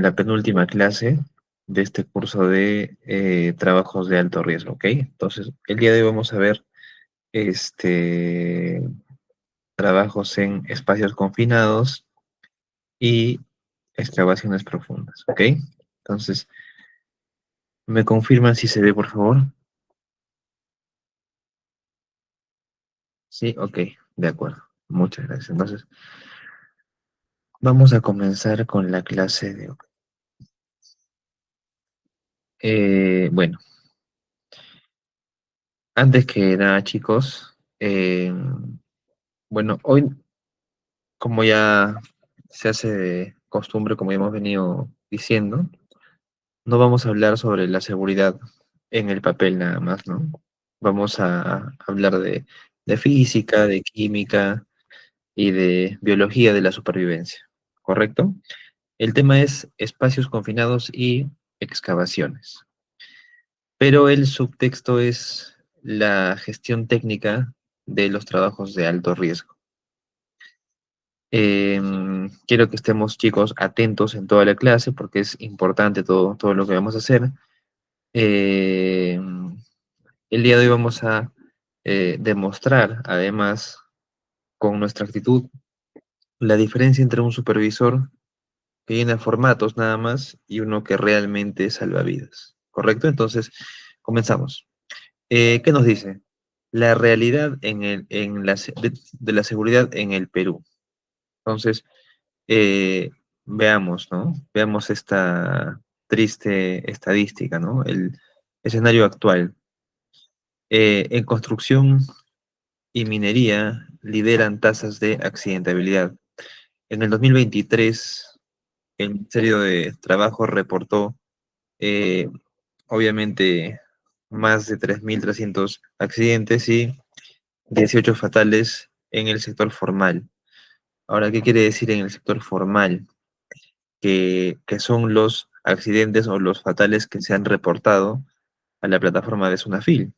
La penúltima clase de este curso de trabajos de alto riesgo, ¿ok? Entonces, el día de hoy vamos a ver este, trabajos en espacios confinados y excavaciones profundas, ¿ok? Entonces, ¿me confirman si se ve, por favor? Sí, ok, de acuerdo. Muchas gracias. Entonces, vamos a comenzar con la clase de hoy. Bueno, antes que nada, chicos, bueno, hoy como ya se hace de costumbre, como ya hemos venido diciendo, no vamos a hablar sobre la seguridad en el papel nada más, ¿no? Vamos a hablar de física, de química y de biología de la supervivencia, ¿correcto? El tema es espacios confinados y excavaciones, pero el subtexto es la gestión técnica de los trabajos de alto riesgo. Quiero que estemos, chicos, atentos en toda la clase porque es importante todo lo que vamos a hacer. Em, el día de hoy vamos a demostrar, además, con nuestra actitud, la diferencia entre un supervisor que llena formatos nada más y uno que realmente salva vidas. ¿Correcto? Entonces, comenzamos. ¿Qué nos dice? La realidad de la seguridad en el Perú. Entonces, eh, veamos, ¿no? Veamos esta triste estadística, ¿no? El escenario actual. En construcción y minería lideran tasas de accidentabilidad. En el 2023, el Ministerio de Trabajo reportó, eh, obviamente, más de 3.300 accidentes y 18 fatales en el sector formal. Ahora, ¿qué quiere decir en el sector formal? Que son los accidentes o los fatales que se han reportado a la plataforma de Sunafil.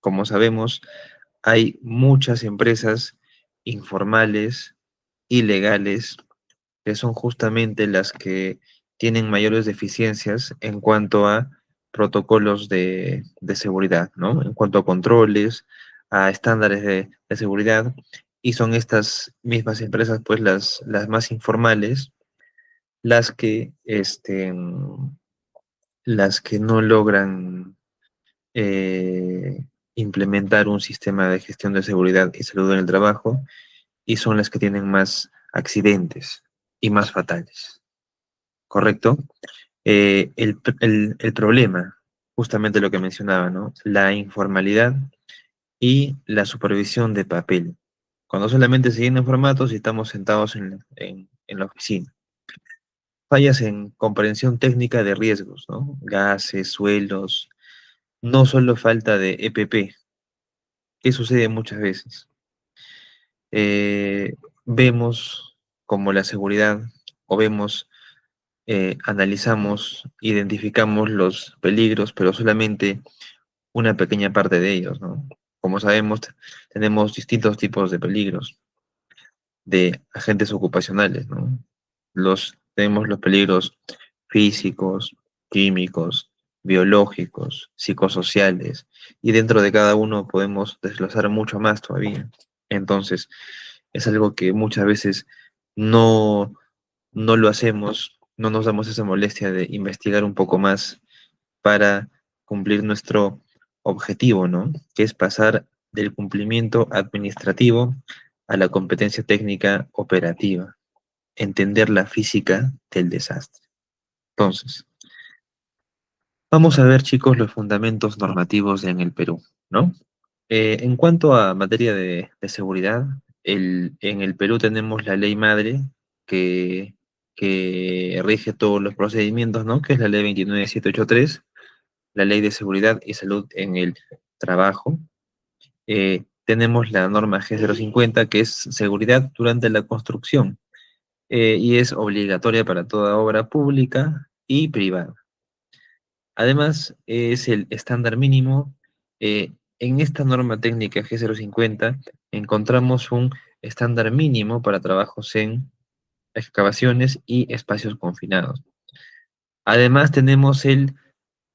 Como sabemos, hay muchas empresas informales, ilegales, que son justamente las que tienen mayores deficiencias en cuanto a protocolos de seguridad, ¿no? En cuanto a controles, a estándares de seguridad, y son estas mismas empresas, pues las más informales, las que, las que no logran eh, implementar un sistema de gestión de seguridad y salud en el trabajo y son las que tienen más accidentes y más fatales, ¿correcto? El problema, justamente lo que mencionaba, ¿no? La informalidad y la supervisión de papel. Cuando solamente se llenan formatos y estamos sentados en la oficina. Fallas en comprensión técnica de riesgos, ¿no? Gases, suelos, no solo falta de EPP, que sucede muchas veces. Eh, vemos como la seguridad, o vemos, analizamos, identificamos los peligros, pero solamente una pequeña parte de ellos, ¿no? Como sabemos, tenemos distintos tipos de peligros, de agentes ocupacionales, ¿no? Tenemos los peligros físicos, químicos, biológicos, psicosociales, y dentro de cada uno podemos desglosar mucho más todavía. Entonces, es algo que muchas veces no, no lo hacemos, no nos damos esa molestia de investigar un poco más para cumplir nuestro objetivo, ¿no? Que es pasar del cumplimiento administrativo a la competencia técnica operativa, entender la física del desastre. Entonces, vamos a ver, chicos, los fundamentos normativos en el Perú, ¿no? En cuanto a materia de seguridad, en el Perú tenemos la ley madre que, que rige todos los procedimientos, ¿no? Que es la ley 29783, la ley de seguridad y salud en el trabajo. Tenemos la norma G050, que es seguridad durante la construcción, y es obligatoria para toda obra pública y privada. Además, es el estándar mínimo. En esta norma técnica G050 encontramos un estándar mínimo para trabajos en excavaciones y espacios confinados. Además tenemos el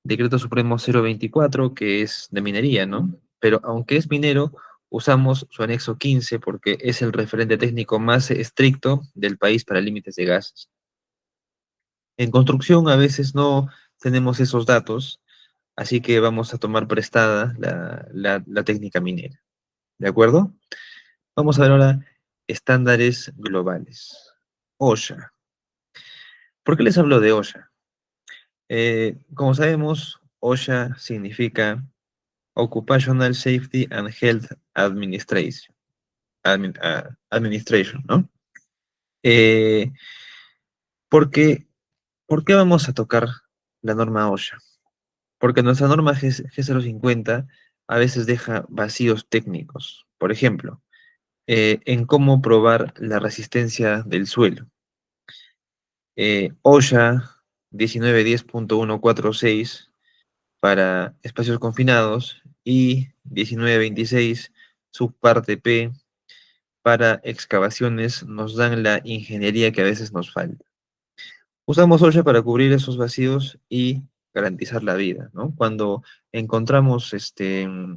Decreto Supremo 024, que es de minería, ¿no? Pero aunque es minero, usamos su anexo 15 porque es el referente técnico más estricto del país para límites de gases. En construcción a veces no tenemos esos datos, así que vamos a tomar prestada la técnica minera. ¿De acuerdo? Vamos a ver ahora estándares globales. OSHA. ¿Por qué les hablo de OSHA? Como sabemos, OSHA significa Occupational Safety and Health Administration, Administration, ¿no? Eh, ¿por qué, por qué vamos a tocar la norma OSHA? Porque nuestra norma G050 a veces deja vacíos técnicos. Por ejemplo, en cómo probar la resistencia del suelo. OSHA 1910.146 para espacios confinados y 1926 subparte P para excavaciones nos dan la ingeniería que a veces nos falta. Usamos OSHA para cubrir esos vacíos y garantizar la vida, ¿no? Cuando encontramos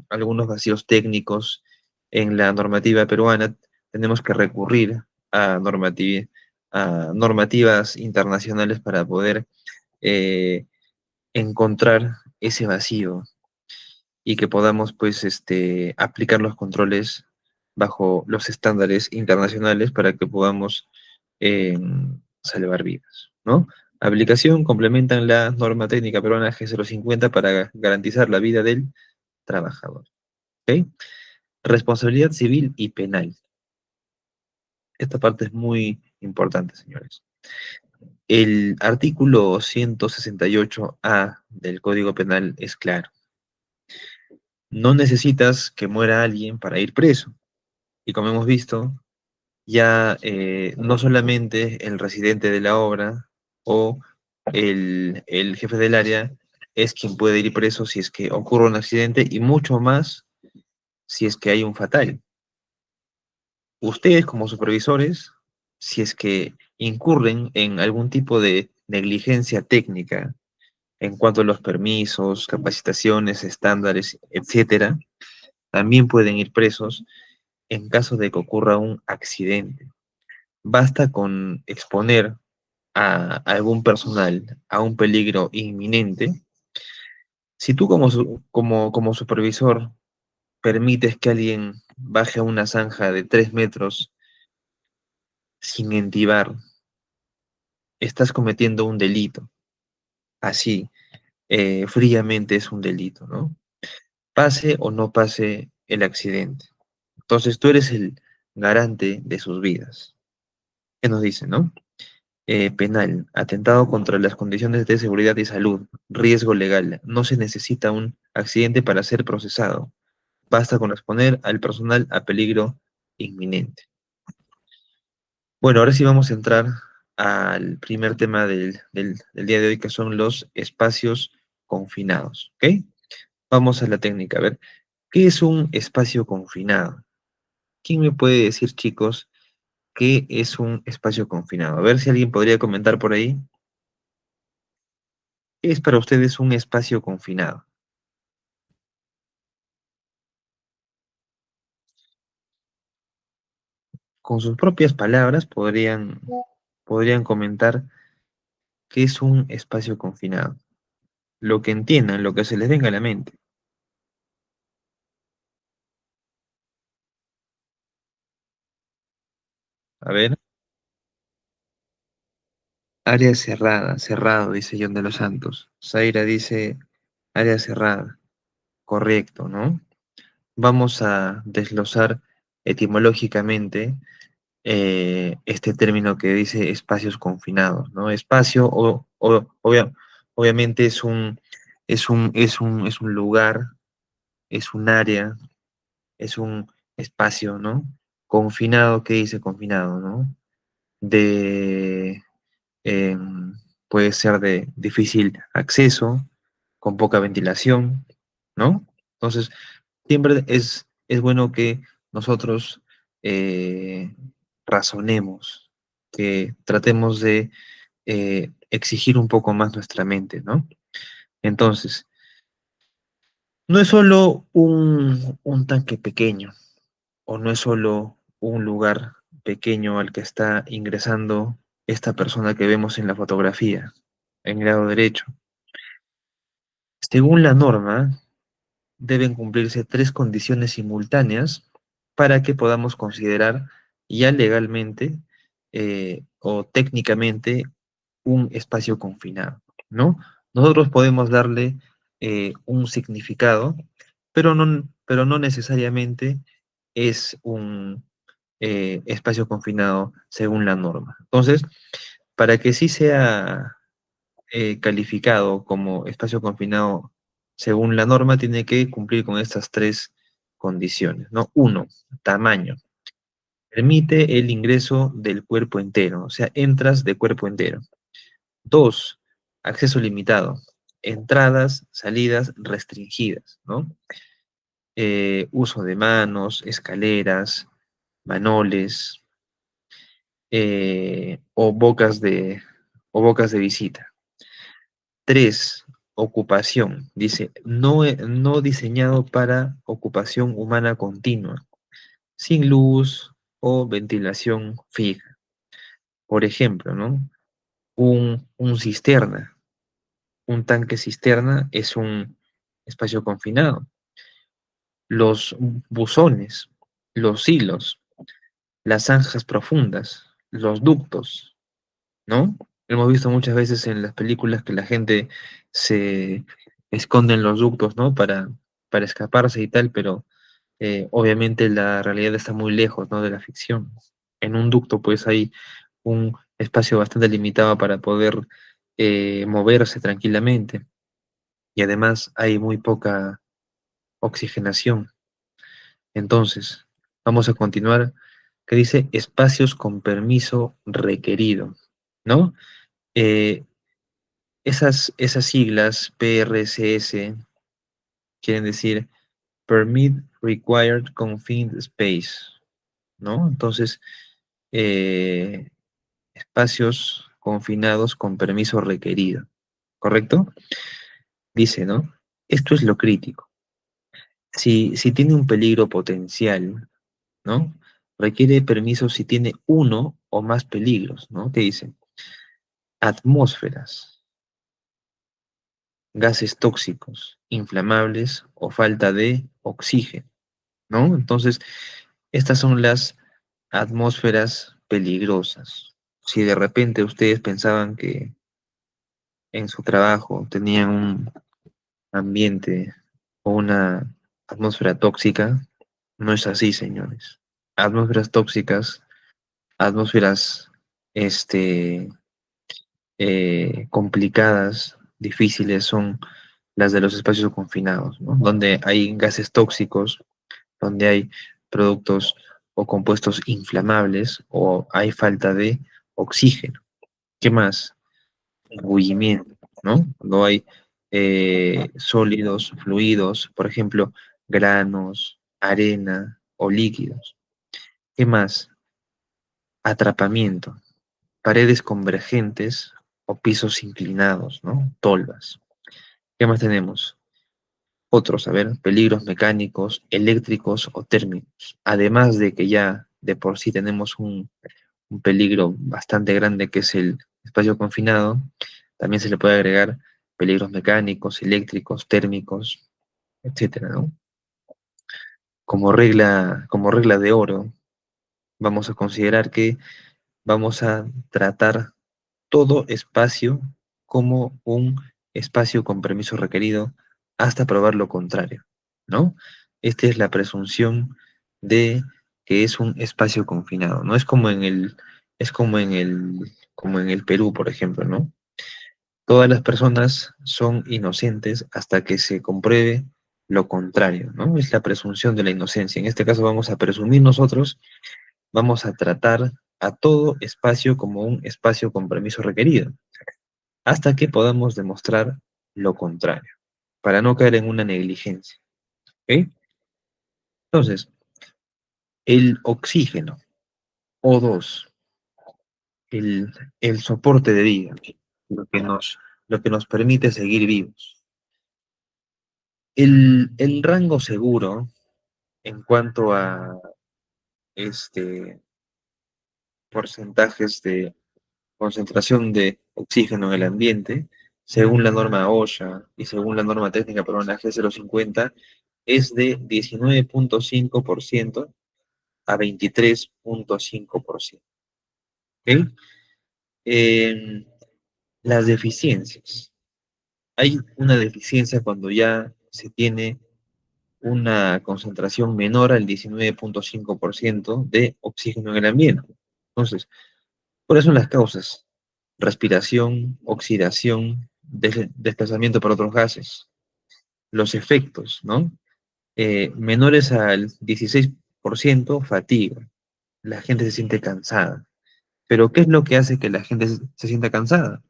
algunos vacíos técnicos en la normativa peruana, tenemos que recurrir a, a normativas internacionales para poder eh, encontrar ese vacío y que podamos, pues, aplicar los controles bajo los estándares internacionales para que podamos eh, salvar vidas, ¿no? Aplicación complementan la norma técnica peruana G050 para garantizar la vida del trabajador, ¿ok? Responsabilidad civil y penal. Esta parte es muy importante, señores. El artículo 168A del Código Penal es claro. No necesitas que muera alguien para ir preso. Y como hemos visto, ya no solamente el residente de la obra o el jefe del área es quien puede ir preso si es que ocurre un accidente y mucho más si es que hay un fatal. Ustedes como supervisores, si es que incurren en algún tipo de negligencia técnica en cuanto a los permisos, capacitaciones, estándares, etcétera, también pueden ir presos en caso de que ocurra un accidente. Basta con exponer a algún personal a un peligro inminente. Si tú como supervisor permites que alguien baje a una zanja de 3 metros sin entibar, estás cometiendo un delito. Así, fríamente es un delito, ¿no? Pase o no pase el accidente. Entonces tú eres el garante de sus vidas. ¿Qué nos dice, no? Penal, atentado contra las condiciones de seguridad y salud, riesgo legal. No se necesita un accidente para ser procesado. Basta con exponer al personal a peligro inminente. Bueno, ahora sí vamos a entrar al primer tema del día de hoy, que son los espacios confinados. ¿Ok? Vamos a la técnica. A ver, ¿qué es un espacio confinado? ¿Quién me puede decir, chicos, qué es un espacio confinado? A ver si alguien podría comentar por ahí. ¿Qué es para ustedes un espacio confinado? Con sus propias palabras podrían comentar qué es un espacio confinado. Lo que entiendan, lo que se les venga a la mente. A ver, área cerrada, cerrado, dice John de los Santos. Zaira dice área cerrada, correcto, ¿no? Vamos a desglosar etimológicamente este término que dice espacios confinados, ¿no? Espacio obviamente es un lugar, es un área, es un espacio, ¿no? Confinado, ¿qué dice confinado, no? De, puede ser de difícil acceso, con poca ventilación, ¿no? Entonces, siempre es bueno que nosotros razonemos, que tratemos de exigir un poco más nuestra mente, ¿no? Entonces, no es solo un tanque pequeño, o no es solo un lugar pequeño al que está ingresando esta persona que vemos en la fotografía, en el lado derecho. Según la norma, deben cumplirse tres condiciones simultáneas para que podamos considerar ya legalmente o técnicamente un espacio confinado, ¿no? Nosotros podemos darle un significado, pero no necesariamente es un espacio confinado según la norma. Entonces, para que sí sea calificado como espacio confinado según la norma, tiene que cumplir con estas tres condiciones, ¿no? Uno, tamaño. Permite el ingreso del cuerpo entero, o sea, entras de cuerpo entero. Dos, acceso limitado. Entradas, salidas restringidas, ¿no? Uso de manos, escaleras, manoles, o o bocas de visita. Tres, ocupación. Dice, no diseñado para ocupación humana continua, sin luz o ventilación fija. Por ejemplo, ¿no? Un cisterna, un tanque cisterna es un espacio confinado. Los buzones, los hilos, las zanjas profundas, los ductos, ¿no? Hemos visto muchas veces en las películas que la gente se esconde en los ductos, ¿no? Para escaparse y tal, pero obviamente la realidad está muy lejos, ¿no? De la ficción. En un ducto, pues hay un espacio bastante limitado para poder moverse tranquilamente y además hay muy poca oxigenación. Entonces, vamos a continuar, que dice espacios con permiso requerido, ¿no? Eh, esas siglas PRCS quieren decir Permit Required Confined Space, ¿no? Entonces, eh, espacios confinados con permiso requerido, ¿correcto? Dice, ¿no? Esto es lo crítico. Si tiene un peligro potencial, ¿no? Requiere permiso si tiene uno o más peligros, ¿no? ¿Qué dice? Atmósferas, gases tóxicos, inflamables o falta de oxígeno, ¿no? Entonces, estas son las atmósferas peligrosas. Si de repente ustedes pensaban que en su trabajo tenían un ambiente o una atmósfera tóxica, no es así, señores. Atmósferas tóxicas, atmósferas este, complicadas, difíciles, son las de los espacios confinados, ¿no? Donde hay gases tóxicos, donde hay productos o compuestos inflamables o hay falta de oxígeno. ¿Qué más? Bullimiento, ¿no? Cuando hay sólidos, fluidos, por ejemplo, granos, arena o líquidos. ¿Qué más? Atrapamiento, paredes convergentes o pisos inclinados, ¿no? Tolvas. ¿Qué más tenemos? Otros, a ver, peligros mecánicos, eléctricos o térmicos. Además de que ya de por sí tenemos un peligro bastante grande que es el espacio confinado, también se le puede agregar peligros mecánicos, eléctricos, térmicos, etcétera, ¿no? Como regla de oro, vamos a considerar que vamos a tratar todo espacio como un espacio con permiso requerido hasta probar lo contrario, ¿no? Esta es la presunción de que es un espacio confinado, ¿no? Es como en el Perú, por ejemplo, ¿no? Todas las personas son inocentes hasta que se compruebe lo contrario, ¿no? Es la presunción de la inocencia. En este caso vamos a presumir nosotros, vamos a tratar a todo espacio como un espacio con permiso requerido hasta que podamos demostrar lo contrario, para no caer en una negligencia. ¿Ok? Entonces, el oxígeno, O2, el, el soporte de vida, lo que nos permite seguir vivos. El rango seguro en cuanto a este, porcentajes de concentración de oxígeno en el ambiente, según la norma OSHA y según la norma técnica peruana G050, es de 19,5% a 23,5%. ¿Ok? En las deficiencias. Hay una deficiencia cuando ya se tiene una concentración menor al 19,5% de oxígeno en el ambiente. Entonces, ¿cuáles son las causas? Respiración, oxidación, desplazamiento por otros gases. Los efectos, ¿no? Menores al 16%, fatiga. La gente se siente cansada. Pero ¿qué es lo que hace que la gente se sienta cansada?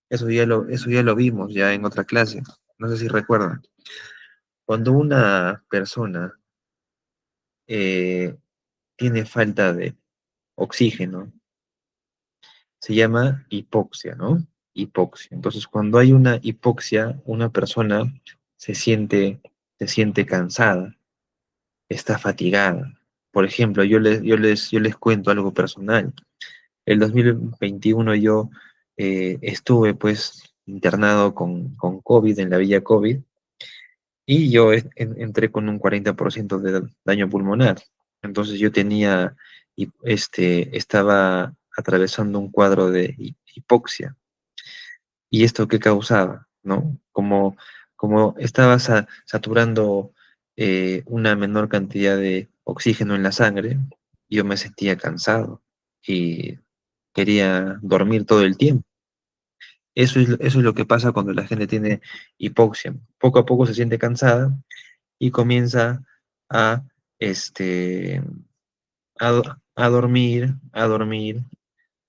Eso ya lo vimos ya en otra clase. No sé si recuerdan. Cuando una persona eh, tiene falta de oxígeno, se llama hipoxia, ¿no? Hipoxia. Entonces, cuando hay una hipoxia, una persona se siente, se siente cansada, está fatigada. Por ejemplo, yo les cuento algo personal. El 2021 yo estuve pues internado con COVID en la villa COVID y yo entré con un 40% de daño pulmonar. Entonces yo estaba atravesando un cuadro de hipoxia. ¿Y esto qué causaba? ¿No? Como estaba saturando una menor cantidad de oxígeno en la sangre, yo me sentía cansado y quería dormir todo el tiempo. Eso es lo que pasa cuando la gente tiene hipoxia. Poco a poco se siente cansada y comienza a, este, a dormir,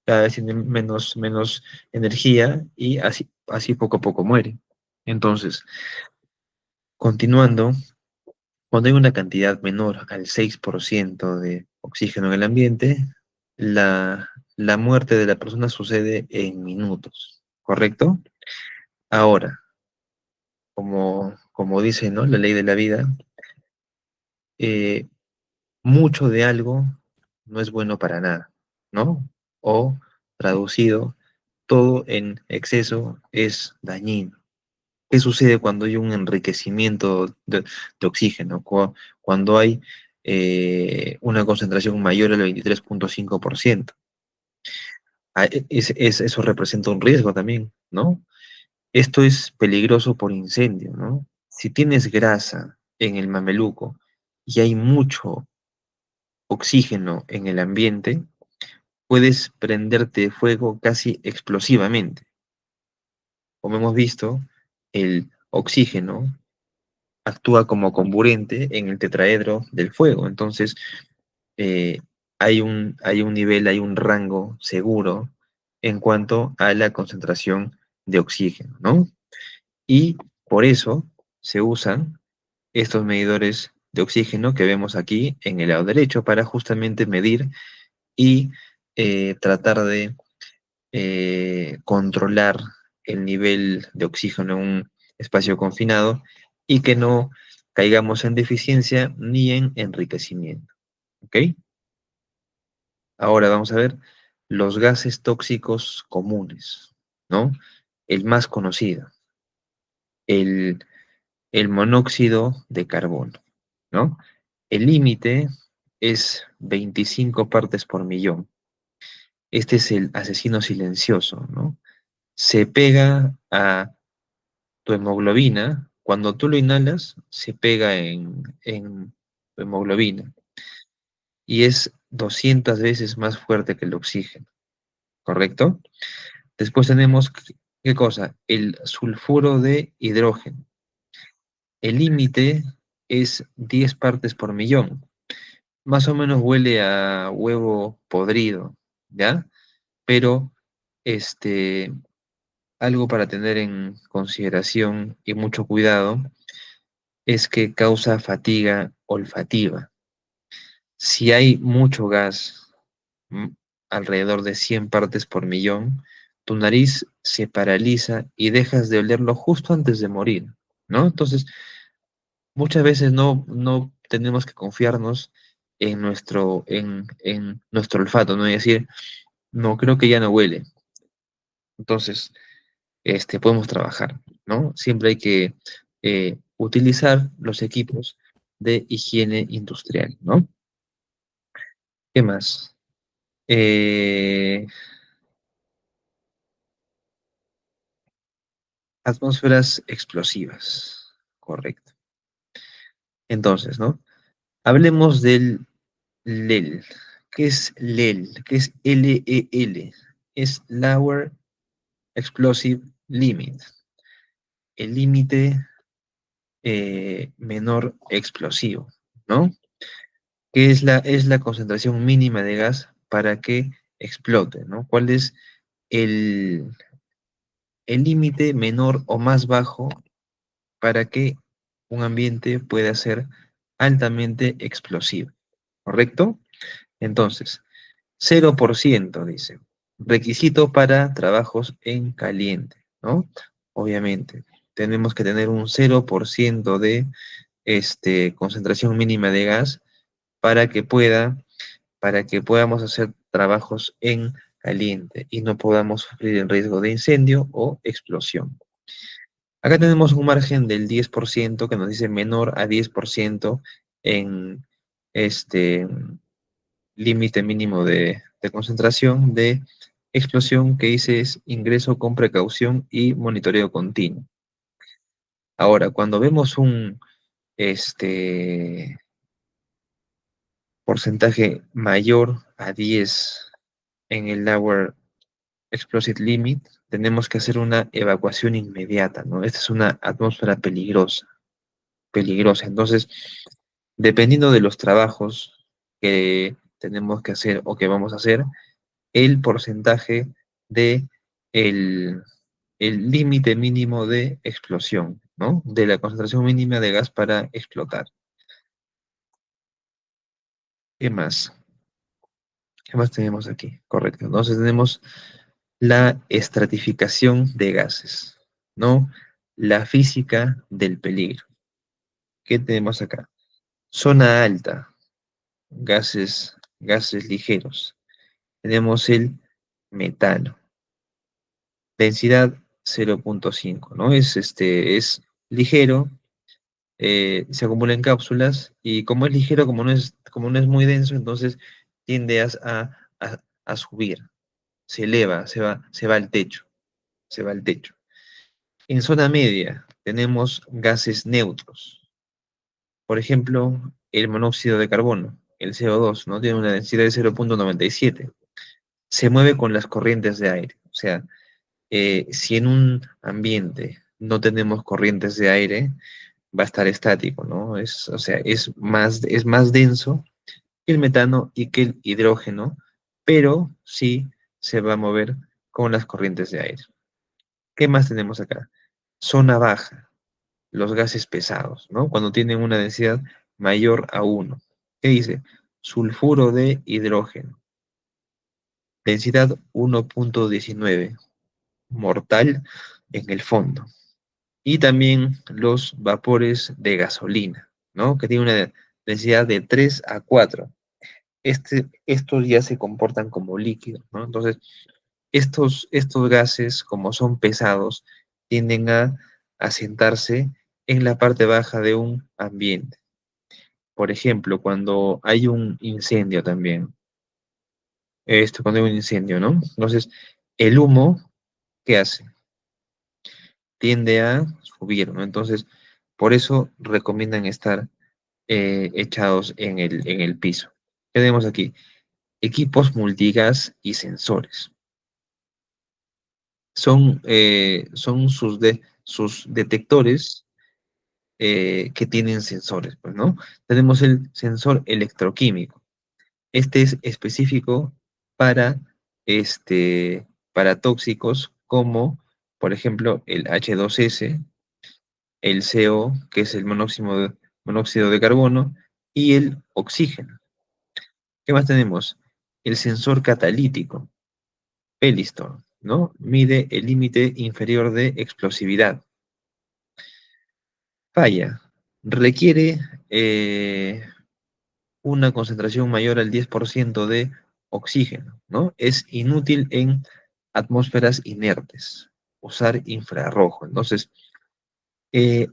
cada vez tiene menos energía y así poco a poco muere. Entonces, continuando, cuando hay una cantidad menor al 6% de oxígeno en el ambiente, la muerte de la persona sucede en minutos, ¿correcto? Ahora, como dice, ¿no? La ley de la vida, eh, mucho de algo no es bueno para nada, ¿no? O traducido, todo en exceso es dañino. ¿Qué sucede cuando hay un enriquecimiento de oxígeno? Cuando hay una concentración mayor al 23,5%. Eso representa un riesgo también, ¿no? Esto es peligroso por incendio, ¿no? Si tienes grasa en el mameluco y hay mucho oxígeno en el ambiente, puedes prenderte fuego casi explosivamente. Como hemos visto, el oxígeno actúa como comburente en el tetraedro del fuego. Entonces, eh, hay un nivel, hay un rango seguro en cuanto a la concentración de oxígeno, ¿no? Y por eso se usan estos medidores de oxígeno que vemos aquí en el lado derecho para justamente medir y tratar de controlar el nivel de oxígeno en un espacio confinado y que no caigamos en deficiencia ni en enriquecimiento. ¿Ok? Ahora vamos a ver los gases tóxicos comunes, ¿no? El más conocido, el, el monóxido de carbono, ¿no? El límite es 25 partes por millón. Este es el asesino silencioso, ¿no? Se pega a tu hemoglobina, cuando tú lo inhalas, se pega en tu hemoglobina y es 200 veces más fuerte que el oxígeno, ¿correcto? Después tenemos, ¿qué cosa? El sulfuro de hidrógeno. El límite es 10 partes por millón. Más o menos huele a huevo podrido, ¿ya? Pero, este, algo para tener en consideración y mucho cuidado es que causa fatiga olfativa. Si hay mucho gas, mm, alrededor de 100 partes por millón, tu nariz se paraliza y dejas de olerlo justo antes de morir, ¿no? Entonces, muchas veces no tenemos que confiarnos en nuestro olfato, ¿no? Y decir, no, creo que ya no huele. Entonces, podemos trabajar, ¿no? Siempre hay que utilizar los equipos de higiene industrial, ¿no? ¿Qué más? Eh, Atmósferas explosivas, correcto. Entonces, ¿no? Hablemos del LEL. ¿Qué es LEL? ¿Qué es LEL? Es Lower Explosive Limit, el límite menor explosivo, ¿no? ¿Qué es la concentración mínima de gas para que explote, ¿no? ¿Cuál es el el límite menor o más bajo para que un ambiente pueda ser altamente explosivo? ¿Correcto? Entonces, 0% dice, requisito para trabajos en caliente, ¿no? Obviamente, tenemos que tener un 0% de concentración mínima de gas para que para que podamos hacer trabajos en caliente y no podamos sufrir el riesgo de incendio o explosión. Acá tenemos un margen del 10% que nos dice menor a 10% en este límite mínimo de concentración de explosión que dice es ingreso con precaución y monitoreo continuo. Ahora, cuando vemos un este, porcentaje mayor a 10 en el Lower Explosive Limit, tenemos que hacer una evacuación inmediata, ¿no? Esta es una atmósfera peligrosa, peligrosa. Entonces, dependiendo de los trabajos que tenemos que hacer o que vamos a hacer, el porcentaje de el, el límite mínimo de explosión, ¿no? De la concentración mínima de gas para explotar. ¿Qué más? ¿Qué más tenemos aquí? Correcto. Entonces tenemos la estratificación de gases, ¿no? La física del peligro. ¿Qué tenemos acá? Zona alta, gases ligeros. Tenemos el metano. Densidad 0,5, ¿no? Es ligero, se acumula en cápsulas y como es ligero, como no es muy denso, entonces tiende a subir, se eleva, se va al techo, se va al techo. En zona media tenemos gases neutros, por ejemplo, el monóxido de carbono, el CO2, ¿no? Tiene una densidad de 0,97. Se mueve con las corrientes de aire, o sea, si en un ambiente no tenemos corrientes de aire, va a estar estático, ¿no? O sea, es más denso que el metano y que el hidrógeno, pero sí se va a mover con las corrientes de aire. ¿Qué más tenemos acá? Zona baja, los gases pesados, ¿no? Cuando tienen una densidad mayor a 1. ¿Qué dice? Sulfuro de hidrógeno, densidad 1,19, mortal en el fondo. Y también los vapores de gasolina, ¿no? Que tiene una densidad de 3 a 4. Estos ya se comportan como líquidos, ¿no? Entonces, estos gases, como son pesados, tienden a asentarse en la parte baja de un ambiente. Por ejemplo, cuando hay un incendio también, cuando hay un incendio, ¿no? Entonces, el humo, ¿qué hace? Tiende a subir, ¿no? Entonces, por eso recomiendan estar echados en en el piso. ¿Qué tenemos aquí? Equipos multigas y sensores. Son sus detectores que tienen sensores, pues, ¿no? Tenemos el sensor electroquímico. Este es específico para, para tóxicos como, por ejemplo, el H2S, el CO, que es el monóxido de carbono, y el oxígeno. ¿Qué más tenemos? El sensor catalítico, Pelistor. ¿no? Mide el límite inferior de explosividad. Falla. Requiere una concentración mayor al 10% de oxígeno, ¿no? Es inútil en atmósferas inertes. Usar infrarrojo. Entonces,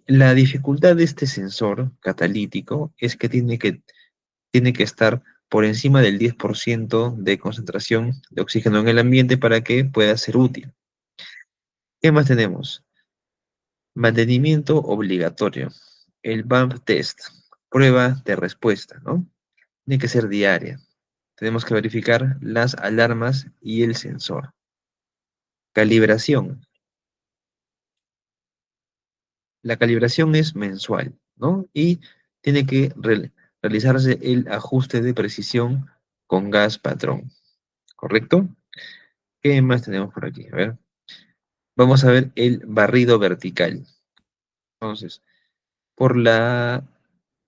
la dificultad de este sensor catalítico es que tiene que estar por encima del 10% de concentración de oxígeno en el ambiente para que pueda ser útil. ¿Qué más tenemos? Mantenimiento obligatorio. El BAMP test, prueba de respuesta, ¿no? Tiene que ser diaria. Tenemos que verificar las alarmas y el sensor. Calibración. La calibración es mensual, ¿no? Y tiene que realizarse el ajuste de precisión con gas patrón, ¿correcto? ¿Qué más tenemos por aquí? A ver, vamos a ver el barrido vertical. Entonces, por la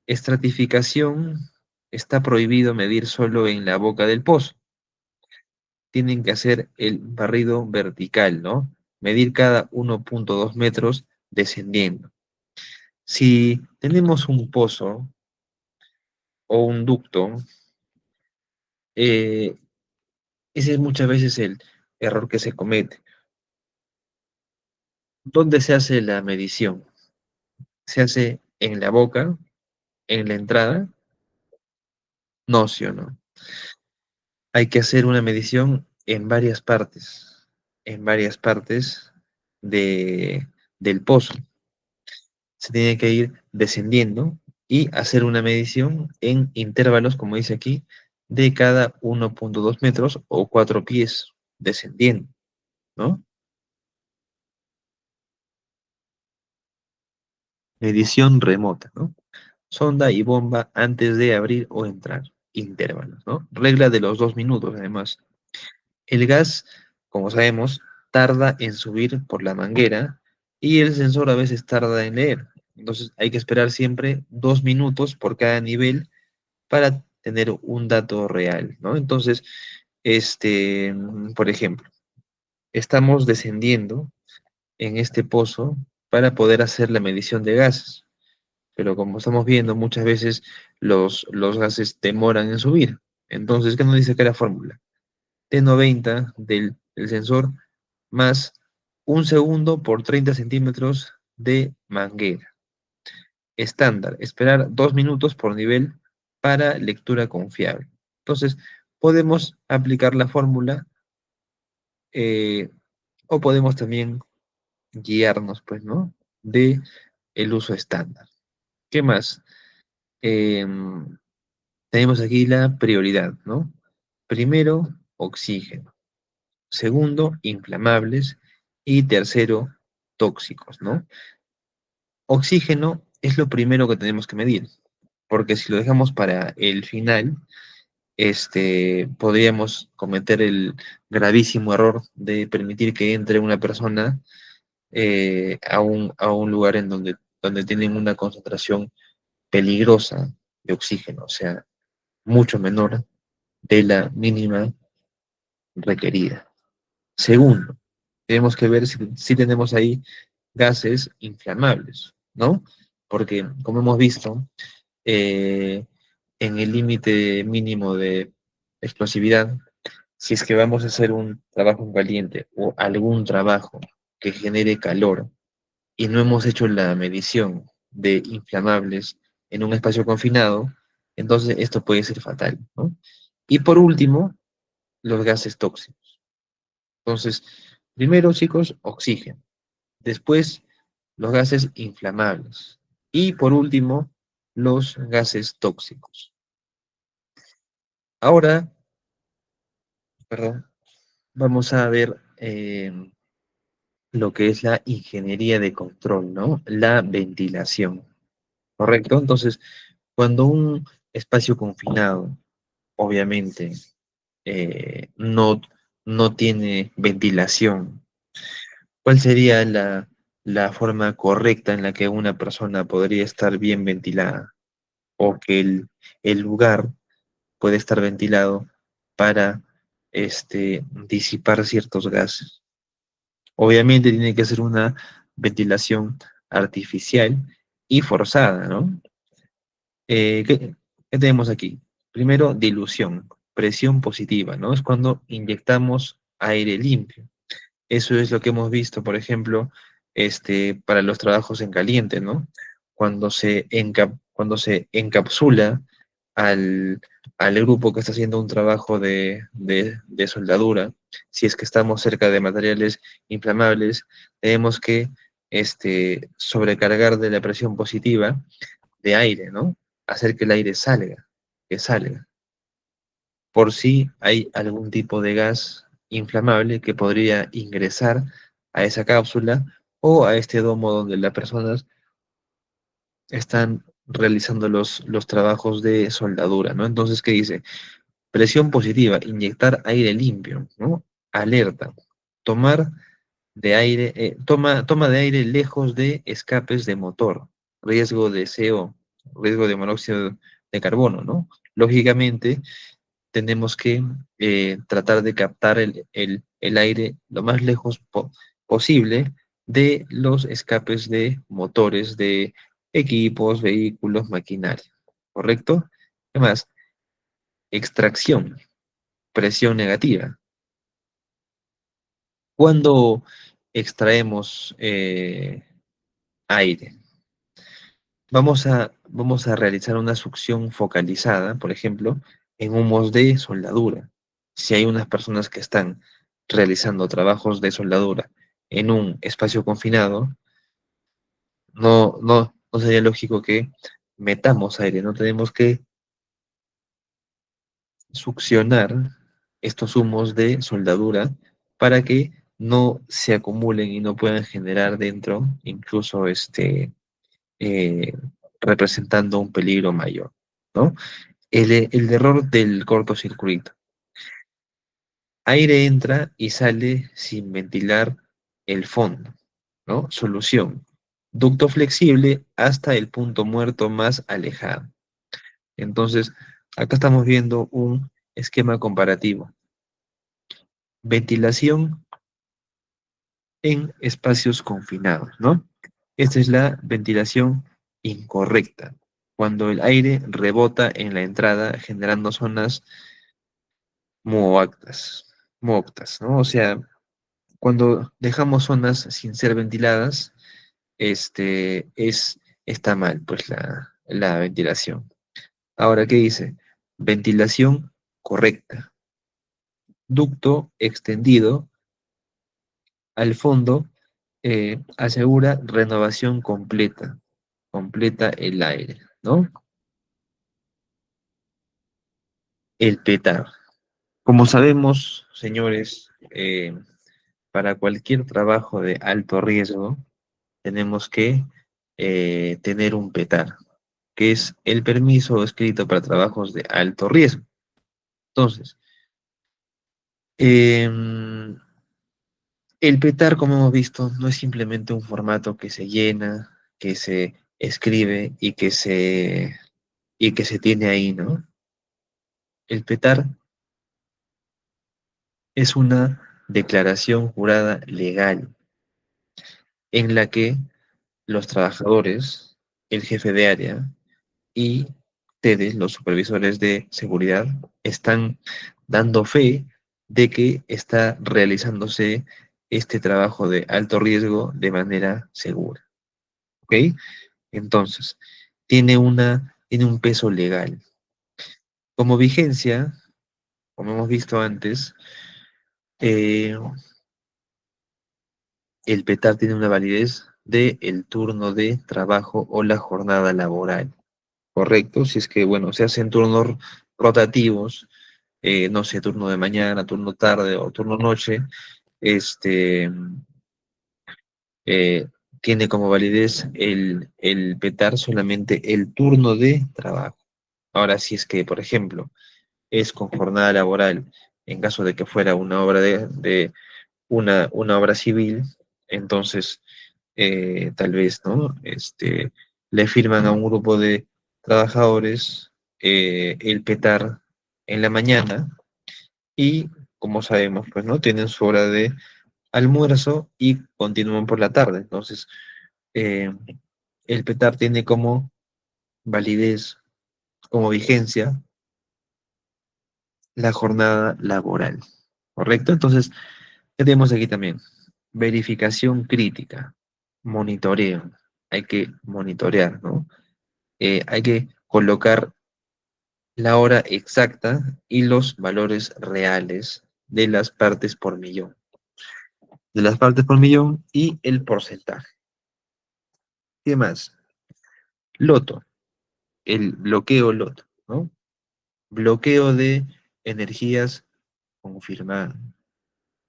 estratificación está prohibido medir solo en la boca del pozo. Tienen que hacer el barrido vertical, ¿no? Medir cada 1,2 metros descendiendo. Si tenemos un pozo o un ducto, eh, ese es muchas veces el error que se comete. ¿Dónde se hace la medición? ¿Se hace en la boca, en la entrada? No, sí o no. Hay que hacer una medición en varias partes de, del pozo. Se tiene que ir descendiendo y hacer una medición en intervalos, como dice aquí, de cada 1,2 metros o 4 pies descendiendo, ¿no? Medición remota, ¿no? Sonda y bomba antes de abrir o entrar. Intervalos, ¿no? Regla de los 2 minutos, además. El gas, como sabemos, tarda en subir por la manguera y el sensor a veces tarda en leer. Entonces hay que esperar siempre 2 minutos por cada nivel para tener un dato real, ¿no? Entonces, por ejemplo, estamos descendiendo en este pozo para poder hacer la medición de gases, pero como estamos viendo, muchas veces los gases demoran en subir. Entonces, ¿qué nos dice acá la fórmula? T90 del sensor más 1 segundo por 30 centímetros de manguera. Estándar, esperar 2 minutos por nivel para lectura confiable. Entonces, podemos aplicar la fórmula eh, o podemos también guiarnos, pues, ¿no? De el uso estándar. ¿Qué más? Em, Tenemos aquí la prioridad, ¿no? Primero, oxígeno. Segundo, inflamables. Y tercero, tóxicos, ¿no? Oxígeno es lo primero que tenemos que medir, porque si lo dejamos para el final, podríamos cometer el gravísimo error de permitir que entre una persona a un lugar en donde tienen una concentración peligrosa de oxígeno, o sea, mucho menor de la mínima requerida. Segundo, tenemos que ver si tenemos ahí gases inflamables, ¿no? Porque, como hemos visto, eh, en el límite mínimo de explosividad, si es que vamos a hacer un trabajo en caliente o algún trabajo que genere calor y no hemos hecho la medición de inflamables en un espacio confinado, entonces esto puede ser fatal, ¿no? Y por último, los gases tóxicos. Entonces, primero, chicos, oxígeno. Después, los gases inflamables. Y por último, los gases tóxicos. Ahora, perdón, vamos a ver lo que es la ingeniería de control, ¿no? La ventilación, ¿correcto? Entonces, cuando un espacio confinado, obviamente, no tiene ventilación, ¿cuál sería la forma correcta en la que una persona podría estar bien ventilada o que el lugar puede estar ventilado para disipar ciertos gases? Obviamente tiene que ser una ventilación artificial y forzada, ¿no? ¿Qué tenemos aquí? Primero, dilución, presión positiva, ¿no? Es cuando inyectamos aire limpio. Eso es lo que hemos visto, por ejemplo, para los trabajos en caliente, ¿no? Cuando se encapsula al, al grupo que está haciendo un trabajo de soldadura, si es que estamos cerca de materiales inflamables, tenemos que sobrecargar de la presión positiva de aire, ¿no? Hacer que el aire salga, que salga. Por si hay algún tipo de gas inflamable que podría ingresar a esa cápsula o a este domo donde las personas están realizando los trabajos de soldadura, ¿no? Entonces, ¿qué dice? Presión positiva, inyectar aire limpio, ¿no? Alerta, tomar toma de aire lejos de escapes de motor, riesgo de CO, riesgo de monóxido de carbono, ¿no? Lógicamente, tenemos que tratar de captar el aire lo más lejos posible de los escapes de motores de equipos, vehículos, maquinaria, ¿correcto? Además, extracción, presión negativa. Cuando extraemos aire, vamos a realizar una succión focalizada, por ejemplo, en humos de soldadura. Si hay unas personas que están realizando trabajos de soldadura en un espacio confinado, no sería lógico que metamos aire, no tenemos que succionar estos humos de soldadura para que no se acumulen y no puedan generar dentro incluso eh, representando un peligro mayor, ¿no? El error del cortocircuito. Aire entra y sale sin ventilar el fondo, ¿no? Solución. Ducto flexible hasta el punto muerto más alejado. Entonces, acá estamos viendo un esquema comparativo. Ventilación en espacios confinados, ¿no? Esta es la ventilación incorrecta, cuando el aire rebota en la entrada generando zonas muoactas, muoctas, ¿no? O sea, cuando dejamos zonas sin ser ventiladas, está mal, pues la ventilación. Ahora, ¿qué dice? Ventilación correcta. Ducto extendido al fondo asegura renovación completa, completa el aire, ¿no? El petar. Como sabemos, señores, para cualquier trabajo de alto riesgo, tenemos que tener un petar, que es el permiso escrito para trabajos de alto riesgo. Entonces, em, el petar, como hemos visto, no es simplemente un formato que se llena, que se escribe y que se tiene ahí, ¿no? El petar es una declaración jurada legal en la que los trabajadores, el jefe de área y ustedes, los supervisores de seguridad, están dando fe de que está realizándose este trabajo de alto riesgo de manera segura. ¿Ok? Entonces, tiene un peso legal. Como vigencia, como hemos visto antes, eh, el PETAR tiene una validez de el turno de trabajo o la jornada laboral, ¿correcto? Si es que, bueno, se hacen turnos rotativos, no sé, turno de mañana, turno tarde o turno noche, este, eh, tiene como validez el PETAR solamente el turno de trabajo. Ahora, si es que, por ejemplo, es con jornada laboral, en caso de que fuera una obra de una obra civil, entonces tal vez, ¿no? Le firman a un grupo de trabajadores el petar en la mañana y, como sabemos, pues, ¿no? Tienen su hora de almuerzo y continúan por la tarde. Entonces, eh, el PETAR tiene como validez, como vigencia, la jornada laboral, ¿correcto? Entonces, ¿qué tenemos aquí también? Verificación crítica, monitoreo. Hay que monitorear, ¿no? Hay que colocar la hora exacta y los valores reales de las partes por millón. De las partes por millón y el porcentaje. ¿Qué más? Loto, el bloqueo loto, ¿no? Bloqueo de energías confirmadas.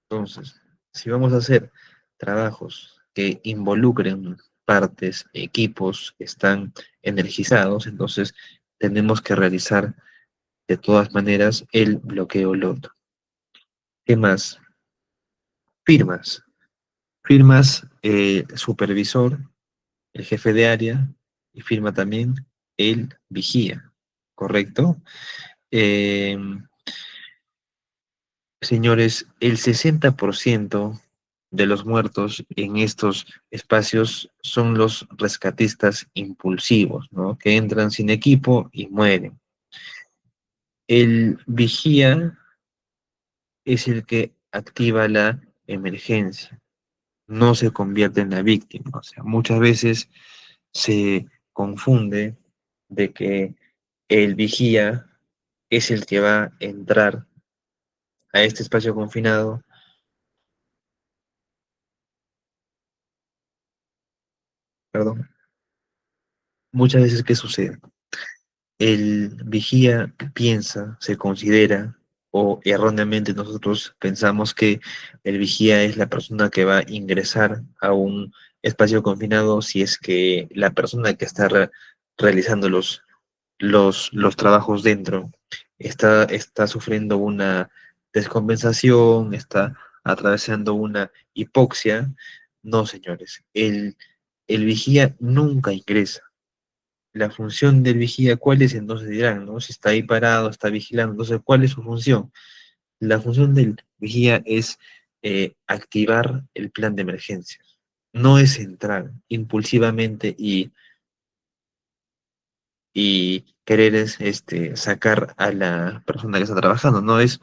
Entonces, si vamos a hacer trabajos que involucren partes, equipos que están energizados, entonces tenemos que realizar de todas maneras el bloqueo loto. ¿Qué más? Firmas. Firmas supervisor, el jefe de área y firma también el vigía, ¿correcto? Eh, Señores, el 60% de los muertos en estos espacios son los rescatistas impulsivos, ¿no? Que entran sin equipo y mueren. El vigía es el que activa la emergencia, no se convierte en la víctima. O sea, muchas veces se confunde de que el vigía es el que va a entrar a este espacio confinado. Perdón, muchas veces, ¿qué sucede? El vigía piensa, se considera, o erróneamente nosotros pensamos que el vigía es la persona que va a ingresar a un espacio confinado si es que la persona que está realizando los trabajos dentro está sufriendo una descompensación, está atravesando una hipoxia. No, señores, el vigía nunca ingresa. La función del vigía, ¿cuál es? Entonces dirán, ¿no? Si está ahí parado, está vigilando, entonces, ¿cuál es su función? La función del vigía es activar el plan de emergencia. No es entrar impulsivamente y querer sacar a la persona que está trabajando, no es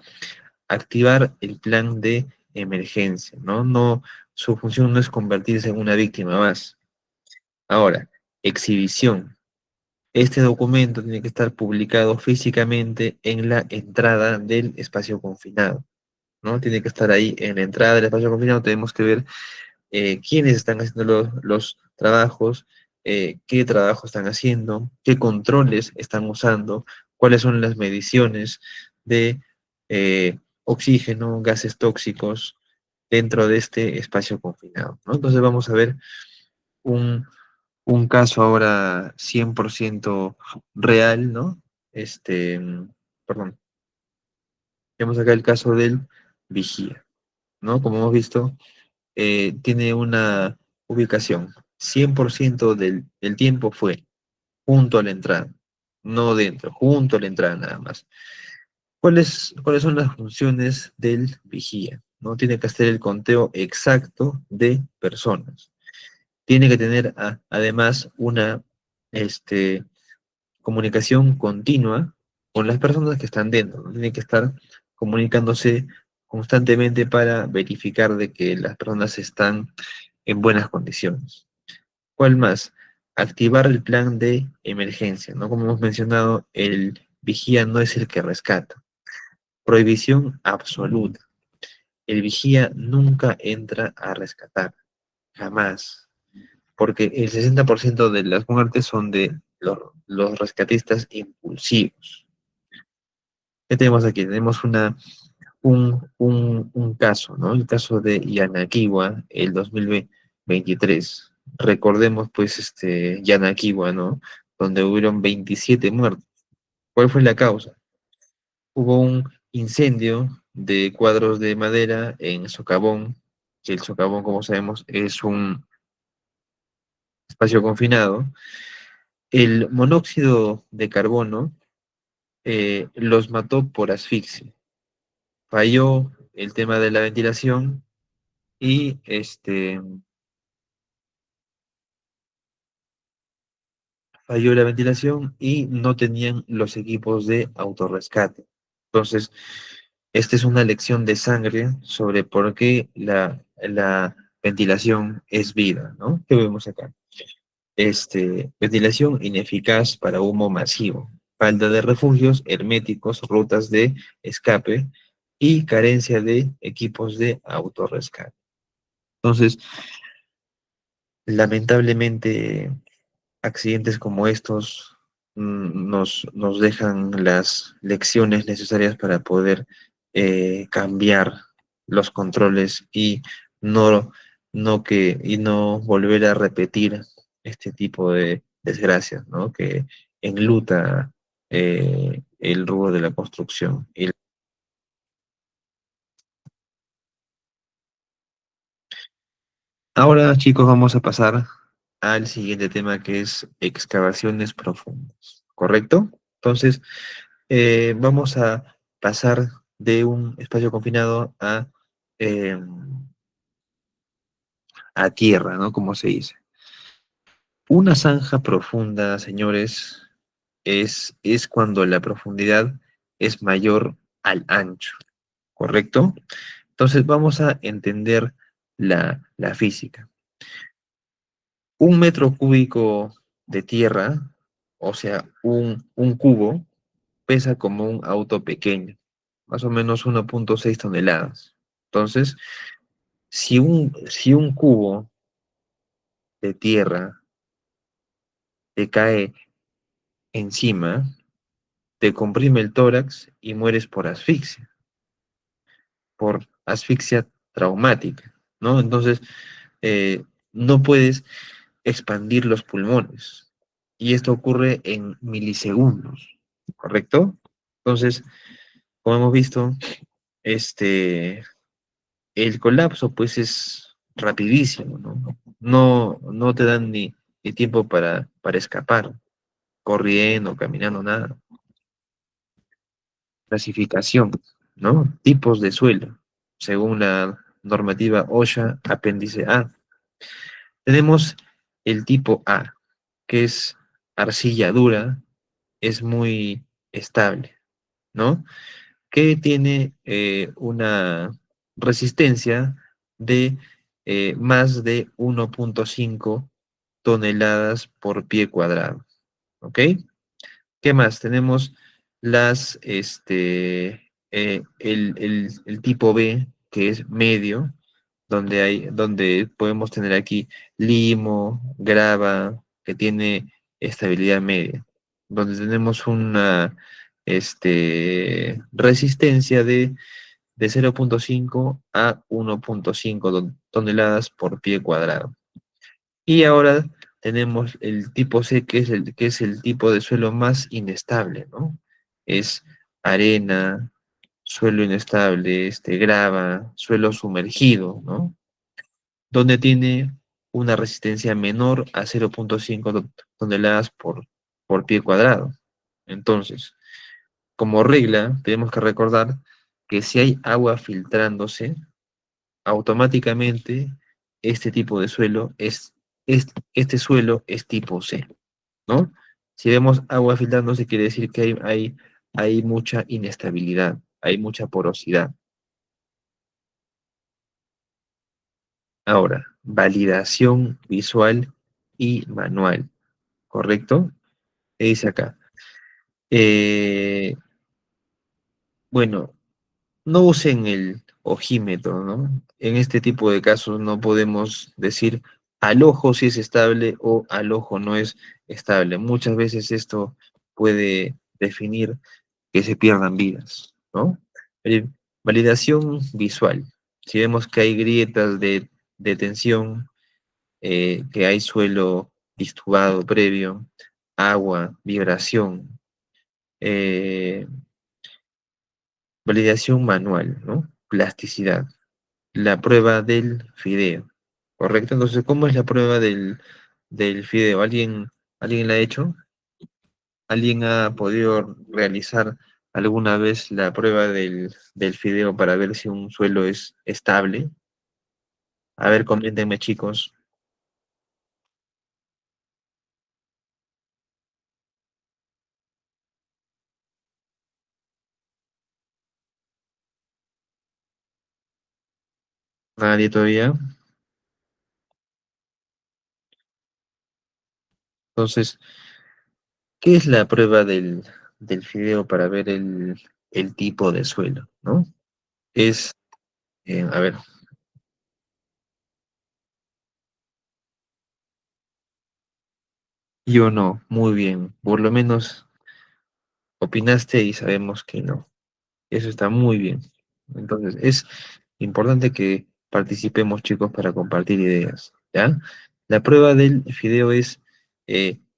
activar el plan de emergencia, ¿no? No, su función no es convertirse en una víctima más. Ahora, exhibición. Este documento tiene que estar publicado físicamente en la entrada del espacio confinado, ¿no? Tiene que estar ahí en la entrada del espacio confinado. Tenemos que ver quiénes están haciendo los trabajos, qué trabajo están haciendo, qué controles están usando, cuáles son las mediciones de oxígeno, gases tóxicos dentro de este espacio confinado, ¿no? Entonces vamos a ver un un caso ahora 100% real, ¿no? Perdón, tenemos acá el caso del vigía, ¿no? Como hemos visto, tiene una ubicación. 100% del tiempo fue junto a la entrada, no dentro, junto a la entrada nada más. ¿Cuáles son las funciones del vigía? ¿No? Tiene que hacer el conteo exacto de personas. Tiene que tener además una este, comunicación continua con las personas que están dentro, ¿no? Tiene que estar comunicándose constantemente para verificar de que las personas están en buenas condiciones. ¿Cuál más? Activar el plan de emergencia, ¿no? Como hemos mencionado, el vigía no es el que rescata. Prohibición absoluta. El vigía nunca entra a rescatar, jamás, porque el 60% de las muertes son de los rescatistas impulsivos. ¿Qué tenemos aquí? Tenemos un caso, ¿no? El caso de Yanaquiwa, el 2023. Recordemos, pues, Yanaquiwa, ¿no? Donde hubieron 27 muertos. ¿Cuál fue la causa? Hubo un incendio de cuadros de madera en Socavón, que el Socavón, como sabemos, es un espacio confinado. El monóxido de carbono los mató por asfixia. Falló el tema de la ventilación y falló la ventilación y no tenían los equipos de autorrescate. Entonces, esta es una lección de sangre sobre por qué la ventilación es vida, ¿no? ¿Qué vemos acá? Ventilación ineficaz para humo masivo, falta de refugios herméticos, rutas de escape y carencia de equipos de autorrescate. Entonces, lamentablemente, accidentes como estos nos dejan las lecciones necesarias para poder cambiar los controles y no, y no volver a repetir este tipo de desgracias, ¿no? Que enluta el rubro de la construcción. Ahora, chicos, vamos a pasar al siguiente tema que es excavaciones profundas, ¿correcto? Entonces, vamos a pasar de un espacio confinado eh, a tierra, ¿no? Como se dice. Una zanja profunda, señores, es cuando la profundidad es mayor al ancho, ¿correcto? Entonces, vamos a entender la física. Un metro cúbico de tierra, o sea, un cubo, pesa como un auto pequeño, más o menos 1,6 toneladas. Entonces, si un cubo de tierra te cae encima, te comprime el tórax y mueres por asfixia traumática, ¿no? Entonces, eh, no puedes expandir los pulmones. Y esto ocurre en milisegundos, ¿correcto? Entonces, como hemos visto, este, el colapso pues es rapidísimo, ¿no? No te dan ni tiempo para escapar, corriendo, caminando, nada. Clasificación, ¿no? Tipos de suelo, según la normativa OSHA, apéndice A. Tenemos el tipo A, que es arcilla dura, es muy estable, ¿no? Que tiene una resistencia de más de 1,5 toneladas por pie cuadrado, ¿ok? ¿Qué más? Tenemos el tipo B, que es medio, donde podemos tener aquí limo, grava, que tiene estabilidad media, donde tenemos una resistencia de 0,5 a 1,5 toneladas por pie cuadrado. Y ahora tenemos el tipo C, que es el tipo de suelo más inestable, ¿no? Es arena, suelo inestable, grava, suelo sumergido, ¿no? Donde tiene una resistencia menor a 0,5 toneladas por pie cuadrado. Entonces, como regla, tenemos que recordar que si hay agua filtrándose, automáticamente este tipo de suelo este suelo es tipo C, ¿no? Si vemos agua filtrándose, quiere decir que hay mucha inestabilidad, hay mucha porosidad. Ahora, validación visual y manual, ¿correcto? ¿Qué dice acá? Eh, bueno, no usen el ojímetro, ¿no? En este tipo de casos no podemos decir al ojo si es estable o al ojo no es estable. Muchas veces esto puede definir que se pierdan vidas, ¿no? Eh, Validación visual. Si vemos que hay grietas de tensión, que hay suelo distubado previo, agua, vibración, eh, validación manual, ¿no? Plasticidad. La prueba del fideo, ¿correcto? Entonces, ¿cómo es la prueba del fideo? ¿Alguien la ha hecho? ¿Alguien ha podido realizar alguna vez la prueba del fideo para ver si un suelo es estable? A ver, coméntenme, chicos. Nadie todavía. Entonces, ¿qué es la prueba del fideo para ver el tipo de suelo, ¿no? Es, a ver, yo no, muy bien. Por lo menos opinaste y sabemos que no. Eso está muy bien. Entonces, es importante que participemos, chicos, para compartir ideas, ¿ya? La prueba del fideo es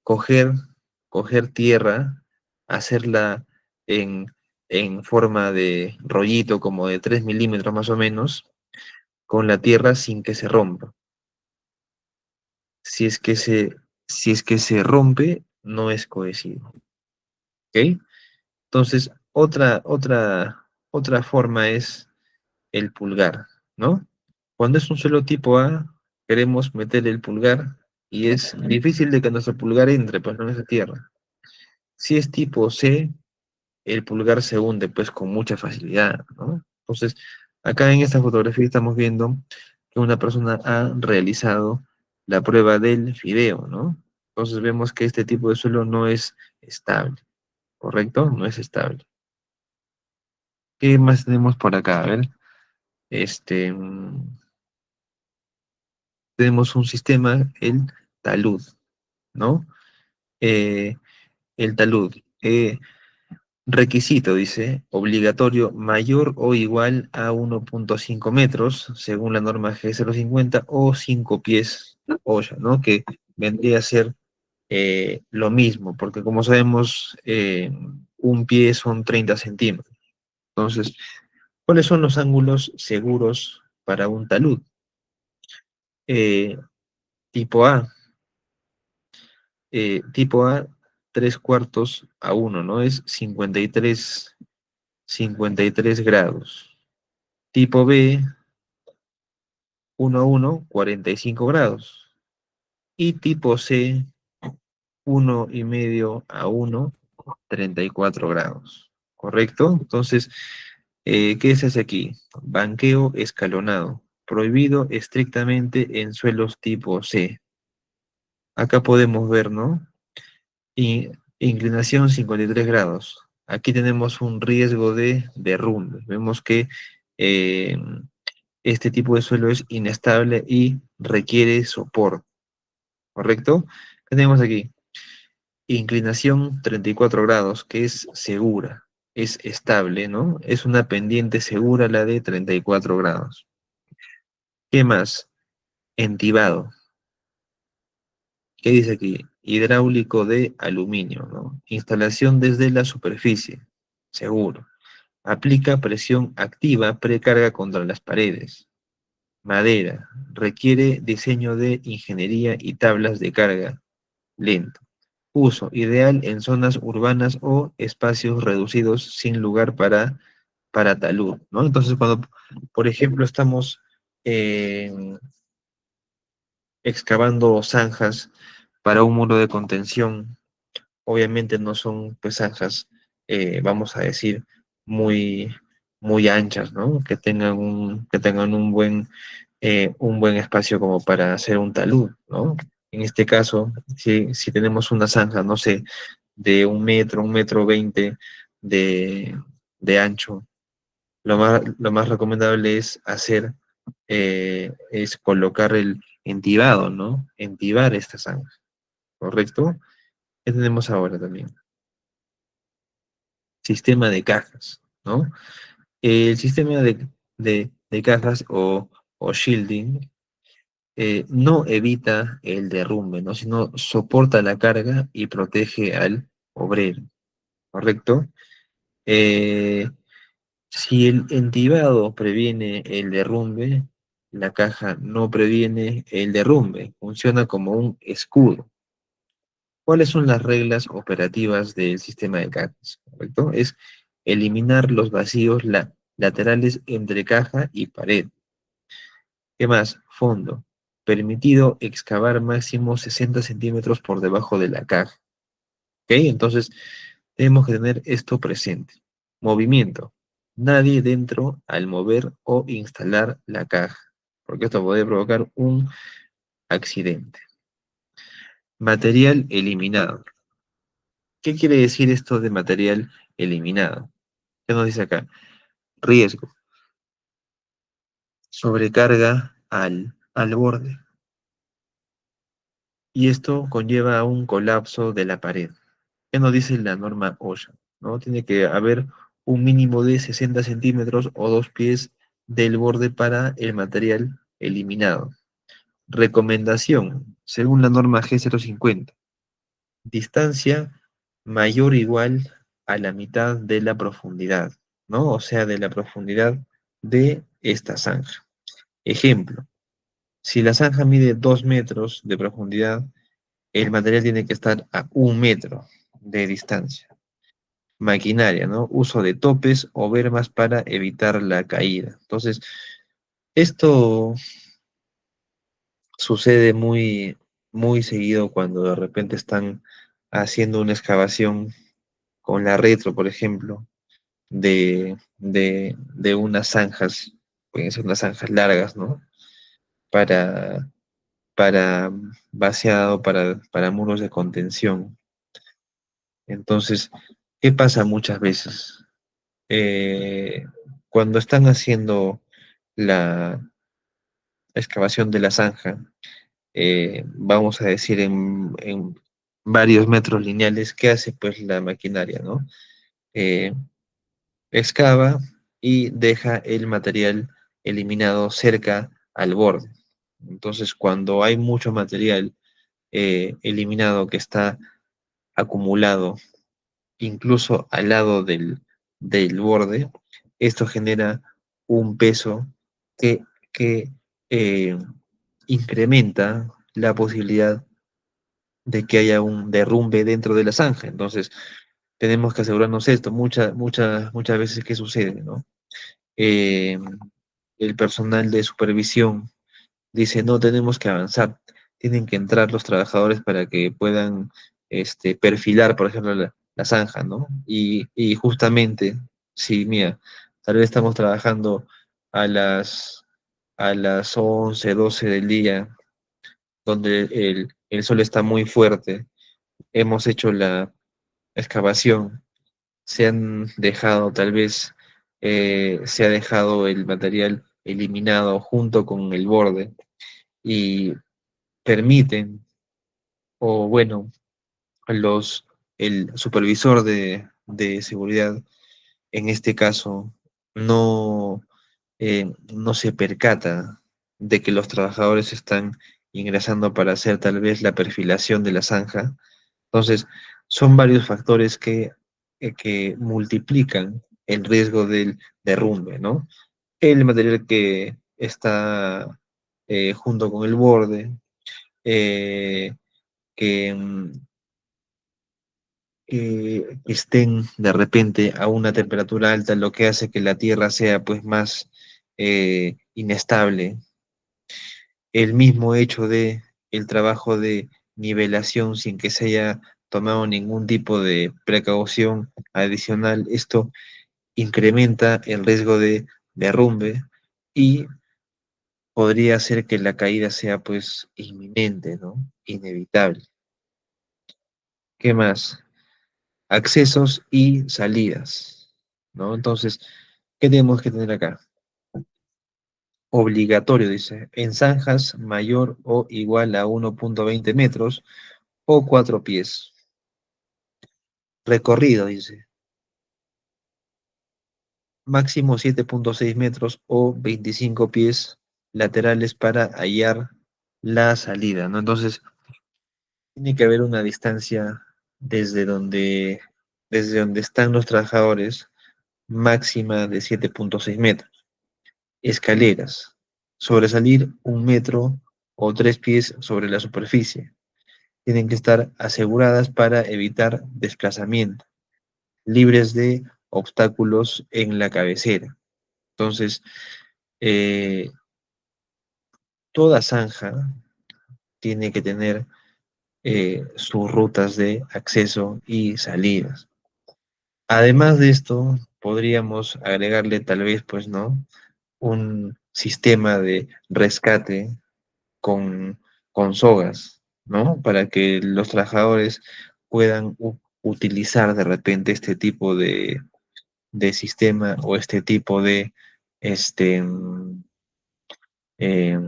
coger tierra, hacerla en, en forma de rollito, como de 3 milímetros más o menos, con la tierra sin que se rompa. Si es que si es que se rompe, no es cohesivo, ¿ok? Entonces, otra forma es el pulgar, ¿no? Cuando es un suelo tipo A, queremos meter el pulgar y es difícil de que nuestro pulgar entre, pues no en esa tierra. Si es tipo C, el pulgar se hunde pues con mucha facilidad, ¿no? Entonces, acá en esta fotografía estamos viendo que una persona ha realizado la prueba del fideo, ¿no? Entonces vemos que este tipo de suelo no es estable, ¿correcto? No es estable. ¿Qué más tenemos por acá? A ver, este, tenemos un sistema, el talud, ¿no? Eh, el talud. Requisito, dice, obligatorio mayor o igual a 1,5 metros, según la norma G050, o 5 pies olla, ¿no? Que vendría a ser lo mismo, porque como sabemos, un pie son 30 centímetros. Entonces, ¿cuáles son los ángulos seguros para un talud? Eh, tipo A, tipo A, 3/4 a 1, ¿no? Es 53 grados. Tipo B, 1 a 1, 45 grados. Y tipo C, 1,5 a 1, 34 grados. ¿Correcto? Entonces, ¿qué se hace aquí? Banqueo escalonado. Prohibido estrictamente en suelos tipo C. Acá podemos ver, ¿no? Y inclinación 53 grados. Aquí tenemos un riesgo de derrumbe. Vemos que eh, este tipo de suelo es inestable y requiere soporte, ¿correcto? ¿Qué tenemos aquí? Inclinación 34 grados, que es segura, es estable, ¿no? Es una pendiente segura la de 34 grados. ¿Qué más? Entibado. ¿Qué dice aquí? Hidráulico de aluminio, ¿no? Instalación desde la superficie, seguro. Aplica presión activa precarga contra las paredes. Madera. Requiere diseño de ingeniería y tablas de carga. Lento. Uso. Ideal en zonas urbanas o espacios reducidos sin lugar para talud, ¿no? Entonces, cuando, por ejemplo, estamos eh, excavando zanjas para un muro de contención, obviamente no son pues zanjas, vamos a decir, muy, muy anchas, ¿no? Que tengan un buen espacio como para hacer un talud, ¿no? En este caso, si tenemos una zanja, no sé, de 1 metro, 1,20 m de ancho, lo más recomendable es colocar el entibado, ¿no? Entibar esta zanja, ¿correcto? ¿Qué tenemos ahora también? Sistema de cajas, ¿no? El sistema de cajas o shielding no evita el derrumbe, ¿no? Sino soporta la carga y protege al obrero, ¿correcto? Eh, si el entibado previene el derrumbe, la caja no previene el derrumbe, funciona como un escudo. ¿Cuáles son las reglas operativas del sistema de cajas? ¿Correcto? Es eliminar los vacíos laterales entre caja y pared. ¿Qué más? Fondo. Permitido excavar máximo 60 centímetros por debajo de la caja. ¿Ok? Entonces, tenemos que tener esto presente. Movimiento. Nadie dentro al mover o instalar la caja, porque esto puede provocar un accidente. Material eliminado. ¿Qué quiere decir esto de material eliminado? ¿Qué nos dice acá? Riesgo. Sobrecarga al borde. Y esto conlleva a un colapso de la pared. ¿Qué nos dice la norma OSHA? ¿No? Tiene que haber un mínimo de 60 centímetros o 2 pies del borde para el material eliminado. Recomendación, según la norma G050, distancia mayor o igual a la mitad de la profundidad, ¿no? O sea, de la profundidad de esta zanja. Ejemplo, si la zanja mide 2 metros de profundidad, el material tiene que estar a 1 metro de distancia. Maquinaria, ¿no? Uso de topes o bermas para evitar la caída. Entonces, esto sucede muy seguido cuando de repente están haciendo una excavación con la retro, por ejemplo, de unas zanjas, pueden ser unas zanjas largas, ¿no? Para, para vaciado, para muros de contención. Entonces, ¿qué pasa muchas veces? Eh, Cuando están haciendo la excavación de la zanja, vamos a decir en varios metros lineales, ¿qué hace pues la maquinaria, ¿no? Eh, Excava y deja el material eliminado cerca al borde. Entonces, cuando hay mucho material eliminado que está acumulado incluso al lado del borde, esto genera un peso que, que eh, incrementa la posibilidad de que haya un derrumbe dentro de la zanja. Entonces, tenemos que asegurarnos esto. Muchas veces, ¿qué sucede, no? Eh, el personal de supervisión dice, no tenemos que avanzar, tienen que entrar los trabajadores para que puedan perfilar, por ejemplo, la zanja, ¿no? Y justamente, sí, mira, tal vez estamos trabajando a las 11 12 del día, donde el sol está muy fuerte, hemos hecho la excavación, se han dejado, tal vez, se ha dejado el material eliminado junto con el borde y permiten, o bueno, el supervisor de seguridad, en este caso, no, no se percata de que los trabajadores están ingresando para hacer tal vez la perfilación de la zanja. Entonces, son varios factores que multiplican el riesgo del derrumbe, ¿no? El material que está junto con el borde, eh, que, que estén de repente a una temperatura alta, lo que hace que la Tierra sea pues más inestable. El mismo hecho de el trabajo de nivelación sin que se haya tomado ningún tipo de precaución adicional, esto incrementa el riesgo de derrumbe y podría hacer que la caída sea pues inminente, ¿no? Inevitable. ¿Qué más? Accesos y salidas, ¿no? Entonces, ¿qué tenemos que tener acá? Obligatorio, dice, en zanjas mayor o igual a 1,20 metros o 4 pies. Recorrido, dice, máximo 7,6 metros o 25 pies laterales para hallar la salida, ¿no? Entonces, tiene que haber una distancia desde desde donde están los trabajadores máxima de 7,6 metros. Escaleras. Sobresalir 1 metro o 3 pies sobre la superficie. Tienen que estar aseguradas para evitar desplazamiento, libres de obstáculos en la cabecera. Entonces, eh, toda zanja tiene que tener sus rutas de acceso y salidas. Además de esto, podríamos agregarle tal vez, pues, ¿no? Un sistema de rescate con, con sogas, ¿no? Para que los trabajadores puedan utilizar de repente este tipo de sistema o este tipo de este, eh,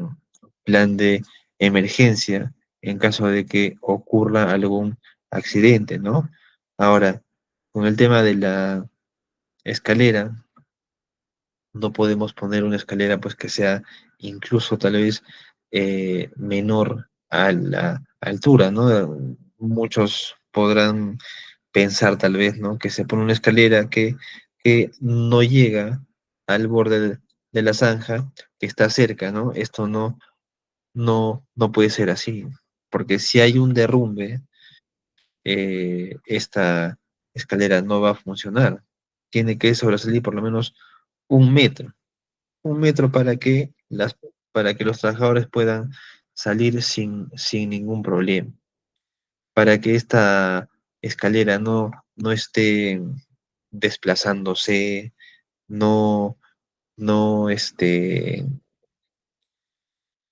plan de emergencia en caso de que ocurra algún accidente, ¿no? Ahora, con el tema de la escalera, no podemos poner una escalera pues que sea incluso tal vez menor a la altura, ¿no? Muchos podrán pensar tal vez, ¿no? Que se pone una escalera que no llega al borde de la zanja, que está cerca, ¿no? Esto no puede ser así, porque si hay un derrumbe, esta escalera no va a funcionar. Tiene que sobresalir por lo menos 1 metro, 1 metro para que los trabajadores puedan salir sin ningún problema, para que esta escalera no esté desplazándose, no, no,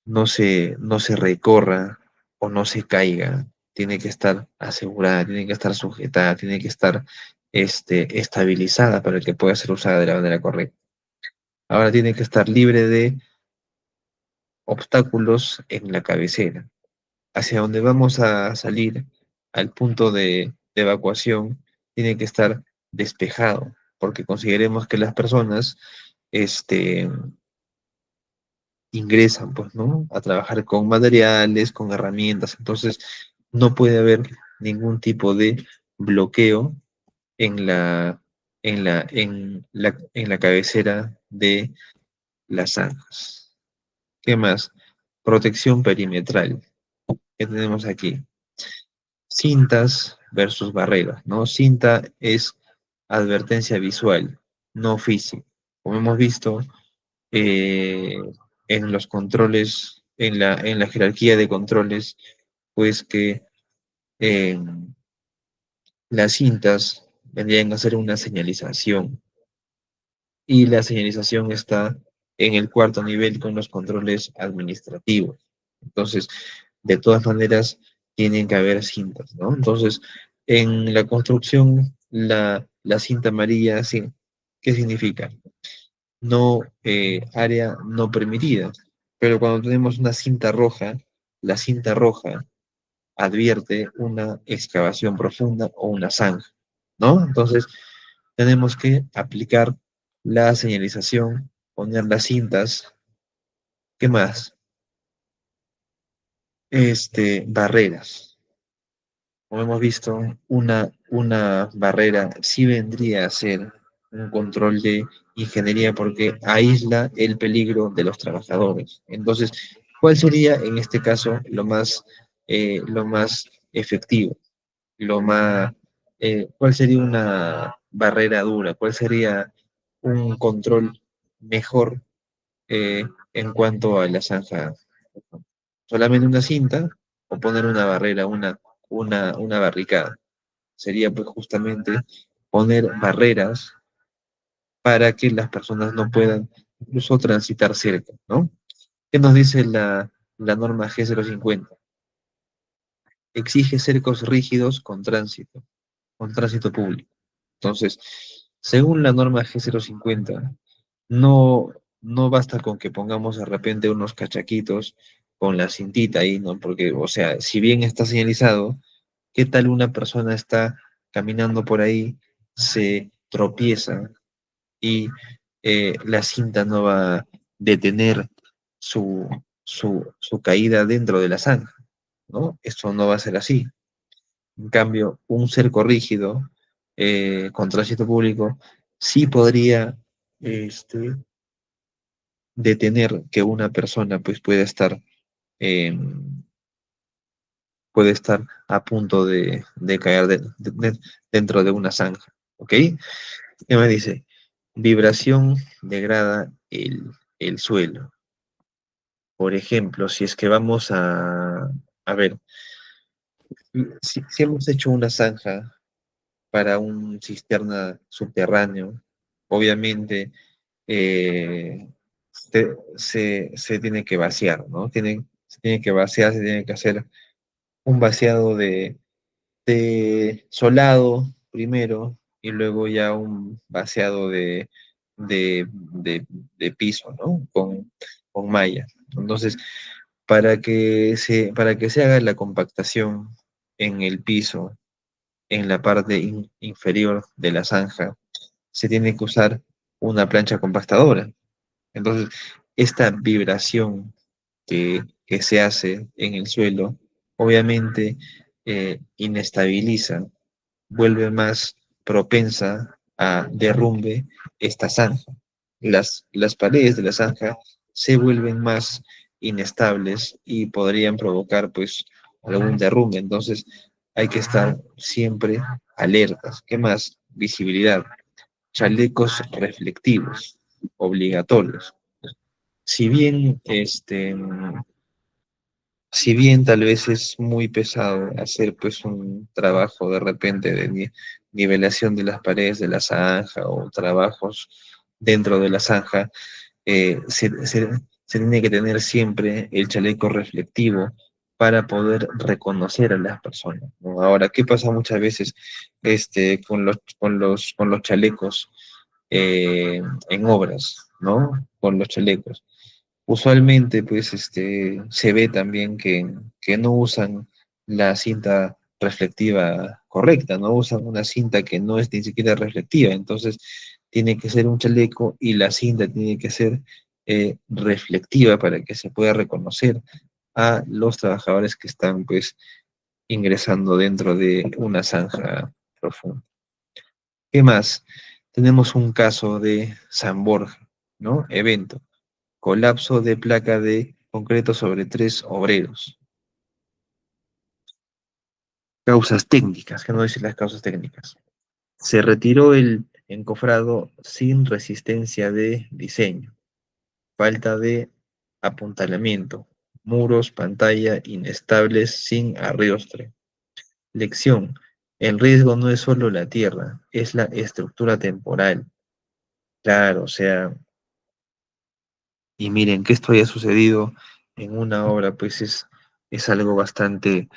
no se recorra o no se caiga, tiene que estar asegurada, tiene que estar sujetada, tiene que estar estabilizada para que pueda ser usada de la manera correcta. Ahora tiene que estar libre de obstáculos en la cabecera. Hacia donde vamos a salir, al punto de evacuación, tiene que estar despejado, porque consideremos que las personas este, ingresan, pues, ¿no? A trabajar con materiales, con herramientas, entonces no puede haber ningún tipo de bloqueo en en la cabecera de las zanjas. ¿Qué más? Protección perimetral. ¿Qué tenemos aquí? Cintas versus barreras, ¿no? Cinta es advertencia visual, no física. Como hemos visto, eh, en los controles, en la jerarquía de controles, pues que eh, las cintas vendrían a ser una señalización y la señalización está en el cuarto nivel con los controles administrativos. Entonces, de todas maneras, tienen que haber cintas, ¿no? Entonces, en la construcción, la cinta amarilla, sí, ¿qué significa? No, área no permitida. Pero cuando tenemos una cinta roja, la cinta roja advierte una excavación profunda o una zanja, ¿no? Entonces, tenemos que aplicar la señalización, poner las cintas, ¿qué más? Barreras. Como hemos visto, una barrera sí vendría a ser un control de ingeniería porque aísla el peligro de los trabajadores. Entonces, ¿cuál sería en este caso lo más efectivo? ¿Cuál sería una barrera dura? ¿Cuál sería un control mejor en cuanto a la zanja? ¿Solamente una cinta o poner una barrera, una barricada? Sería pues justamente poner barreras para que las personas no puedan incluso transitar cerca, ¿no? ¿Qué nos dice la norma G050? Exige cercos rígidos con tránsito público. Entonces, según la norma G050, no basta con que pongamos de repente unos cachaquitos con la cintita ahí, ¿no? Porque, o sea, si bien está señalizado, ¿qué tal una persona está caminando por ahí, se tropieza y la cinta no va a detener su caída dentro de la zanja, ¿no? Esto no va a ser así. En cambio, un cerco rígido con tránsito público sí podría este, detener que una persona pues eh, puede estar a punto de caer dentro de una zanja, ¿ok? ¿Qué me dice? Vibración degrada el suelo. Por ejemplo, si es que vamos a ver, si hemos hecho una zanja para un cisterna subterráneo, obviamente se tiene que vaciar, ¿no? Se tiene que vaciar, se tiene que hacer un vaciado de solado primero y luego ya un vaciado de piso, ¿no? Con malla. Entonces, para que se haga la compactación en el piso, en la parte inferior de la zanja, se tiene que usar una plancha compactadora. Entonces, esta vibración que se hace en el suelo, obviamente inestabiliza, vuelve más propensa a derrumbe esta zanja. Las paredes de la zanja se vuelven más inestables y podrían provocar pues algún derrumbe. Entonces hay que estar siempre alertas. ¿Qué más? Visibilidad. Chalecos reflectivos, obligatorios. Si bien si bien tal vez es muy pesado hacer pues un trabajo de repente de nivelación de las paredes de la zanja o trabajos dentro de la zanja, se tiene que tener siempre el chaleco reflectivo para poder reconocer a las personas, ¿no? Ahora, ¿qué pasa muchas veces con los chalecos en obras, ¿no? Con los chalecos. Usualmente, pues, se ve también que no usan la cinta reflectiva correcta, no usan una cinta que no es ni siquiera reflectiva, entonces tiene que ser un chaleco y la cinta tiene que ser reflectiva para que se pueda reconocer a los trabajadores que están, pues, ingresando dentro de una zanja profunda. ¿Qué más? Tenemos un caso de San Borja, ¿no? Evento. Colapso de placa de concreto sobre tres obreros. Causas técnicas, que no dice las causas técnicas. Se retiró el encofrado sin resistencia de diseño. Falta de apuntalamiento. Muros, pantalla inestables sin arrostre. Lección. El riesgo no es solo la tierra, es la estructura temporal. Claro, o sea, y miren que esto haya sucedido en una obra, pues es algo bastante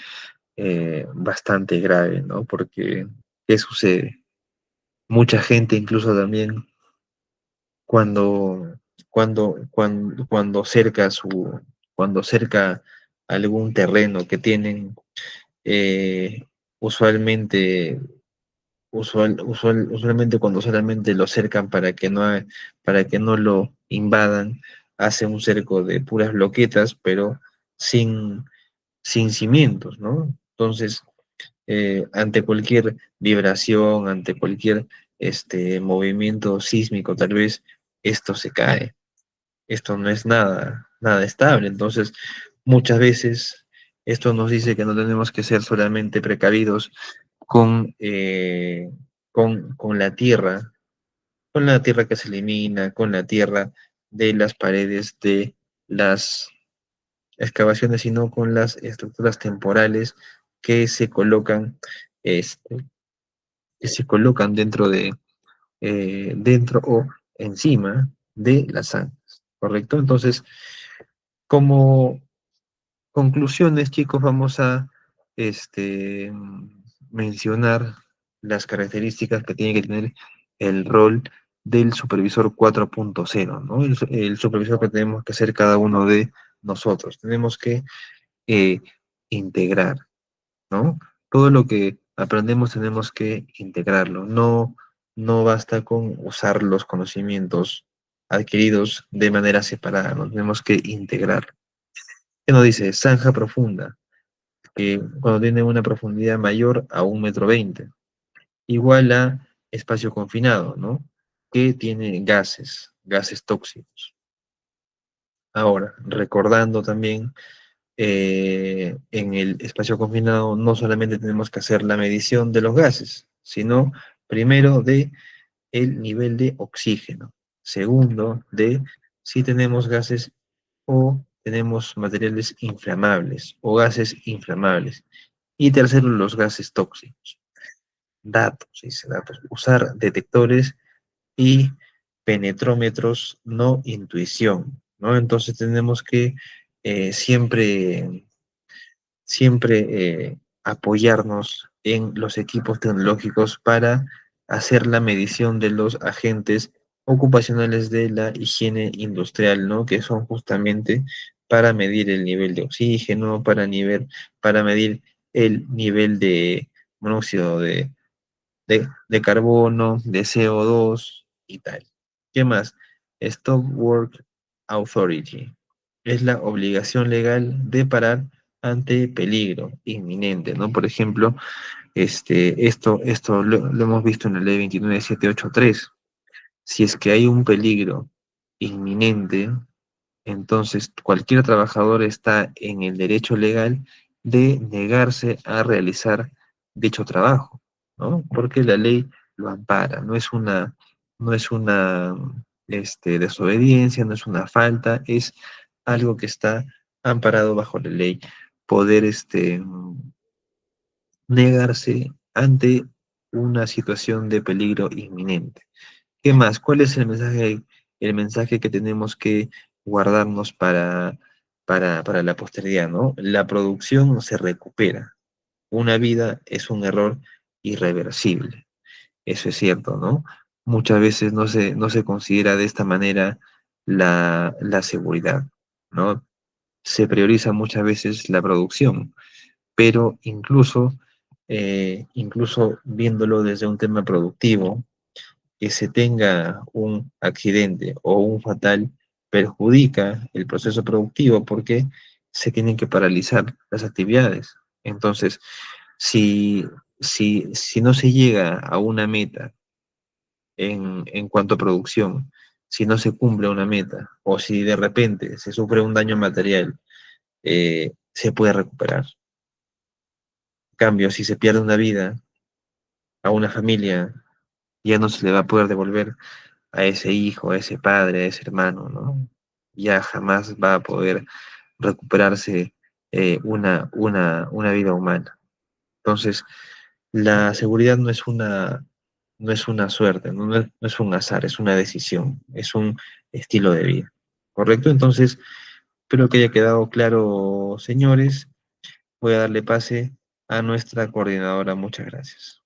grave, ¿no? Porque, ¿qué sucede? Mucha gente incluso también cuando, cuando cuando cerca algún terreno que tienen, eh, usualmente, usualmente cuando solamente lo cercan para que no lo invadan, hace un cerco de puras bloquetas, pero sin, sin cimientos, ¿no? Entonces, ante cualquier vibración, ante cualquier movimiento sísmico, tal vez esto se cae. Esto no es nada estable. Entonces, muchas veces esto nos dice que no tenemos que ser solamente precavidos con, eh, con la tierra que se elimina, con la tierra de las paredes de las excavaciones, sino con las estructuras temporales que se colocan, este, que se colocan dentro o encima de las anclas, ¿correcto? Entonces, como conclusiones, chicos, vamos a este, mencionar las características que tiene que tener el rol del supervisor 4.0, ¿no? El supervisor que tenemos que ser cada uno de nosotros. Tenemos que eh, integrar, ¿no? Todo lo que aprendemos tenemos que integrarlo. No basta con usar los conocimientos adquiridos de manera separada, ¿no? Tenemos que integrar. ¿Qué nos dice? Zanja profunda, que cuando tiene una profundidad mayor a 1,20 m, igual a espacio confinado, ¿no? Que tiene gases tóxicos. Ahora, recordando también en el espacio confinado no solamente tenemos que hacer la medición de los gases, sino primero de el nivel de oxígeno, segundo de si tenemos gases o tenemos materiales inflamables o gases inflamables. Y tercero, los gases tóxicos. Datos, dice datos. Usar detectores y penetrómetros, no intuición, ¿no? Entonces tenemos que siempre apoyarnos en los equipos tecnológicos para hacer la medición de los agentes ocupacionales de la higiene industrial, ¿no? Que son justamente para medir el nivel de oxígeno, para medir el nivel de monóxido de carbono, de CO2 y tal. ¿Qué más? Stop Work Authority. Es la obligación legal de parar ante peligro inminente, ¿no? Por ejemplo, esto lo hemos visto en la ley 29783. Si es que hay un peligro inminente, entonces cualquier trabajador está en el derecho legal de negarse a realizar dicho trabajo, ¿no? Porque la ley lo ampara, no es una desobediencia, no es una falta, es algo que está amparado bajo la ley. Poder negarse ante una situación de peligro inminente. ¿Qué más? ¿Cuál es el mensaje que tenemos que guardarnos para la posteridad, ¿no? La producción se recupera. Una vida es un error irreversible. Eso es cierto, ¿no? Muchas veces no se considera de esta manera la seguridad, ¿no? Se prioriza muchas veces la producción, pero incluso viéndolo desde un tema productivo, que se tenga un accidente o un fatal perjudica el proceso productivo porque se tienen que paralizar las actividades. Entonces, si, si no se llega a una meta en cuanto a producción, si no se cumple una meta o si de repente se sufre un daño material, se puede recuperar. En cambio, si se pierde una vida a una familia, ya no se le va a poder devolver a ese hijo, a ese padre, a ese hermano, ¿no? Ya jamás va a poder recuperarse una vida humana. Entonces, la seguridad no es una suerte, no es un azar, es una decisión, es un estilo de vida. ¿Correcto? Entonces, espero que haya quedado claro, señores. Voy a darle pase a nuestra coordinadora. Muchas gracias.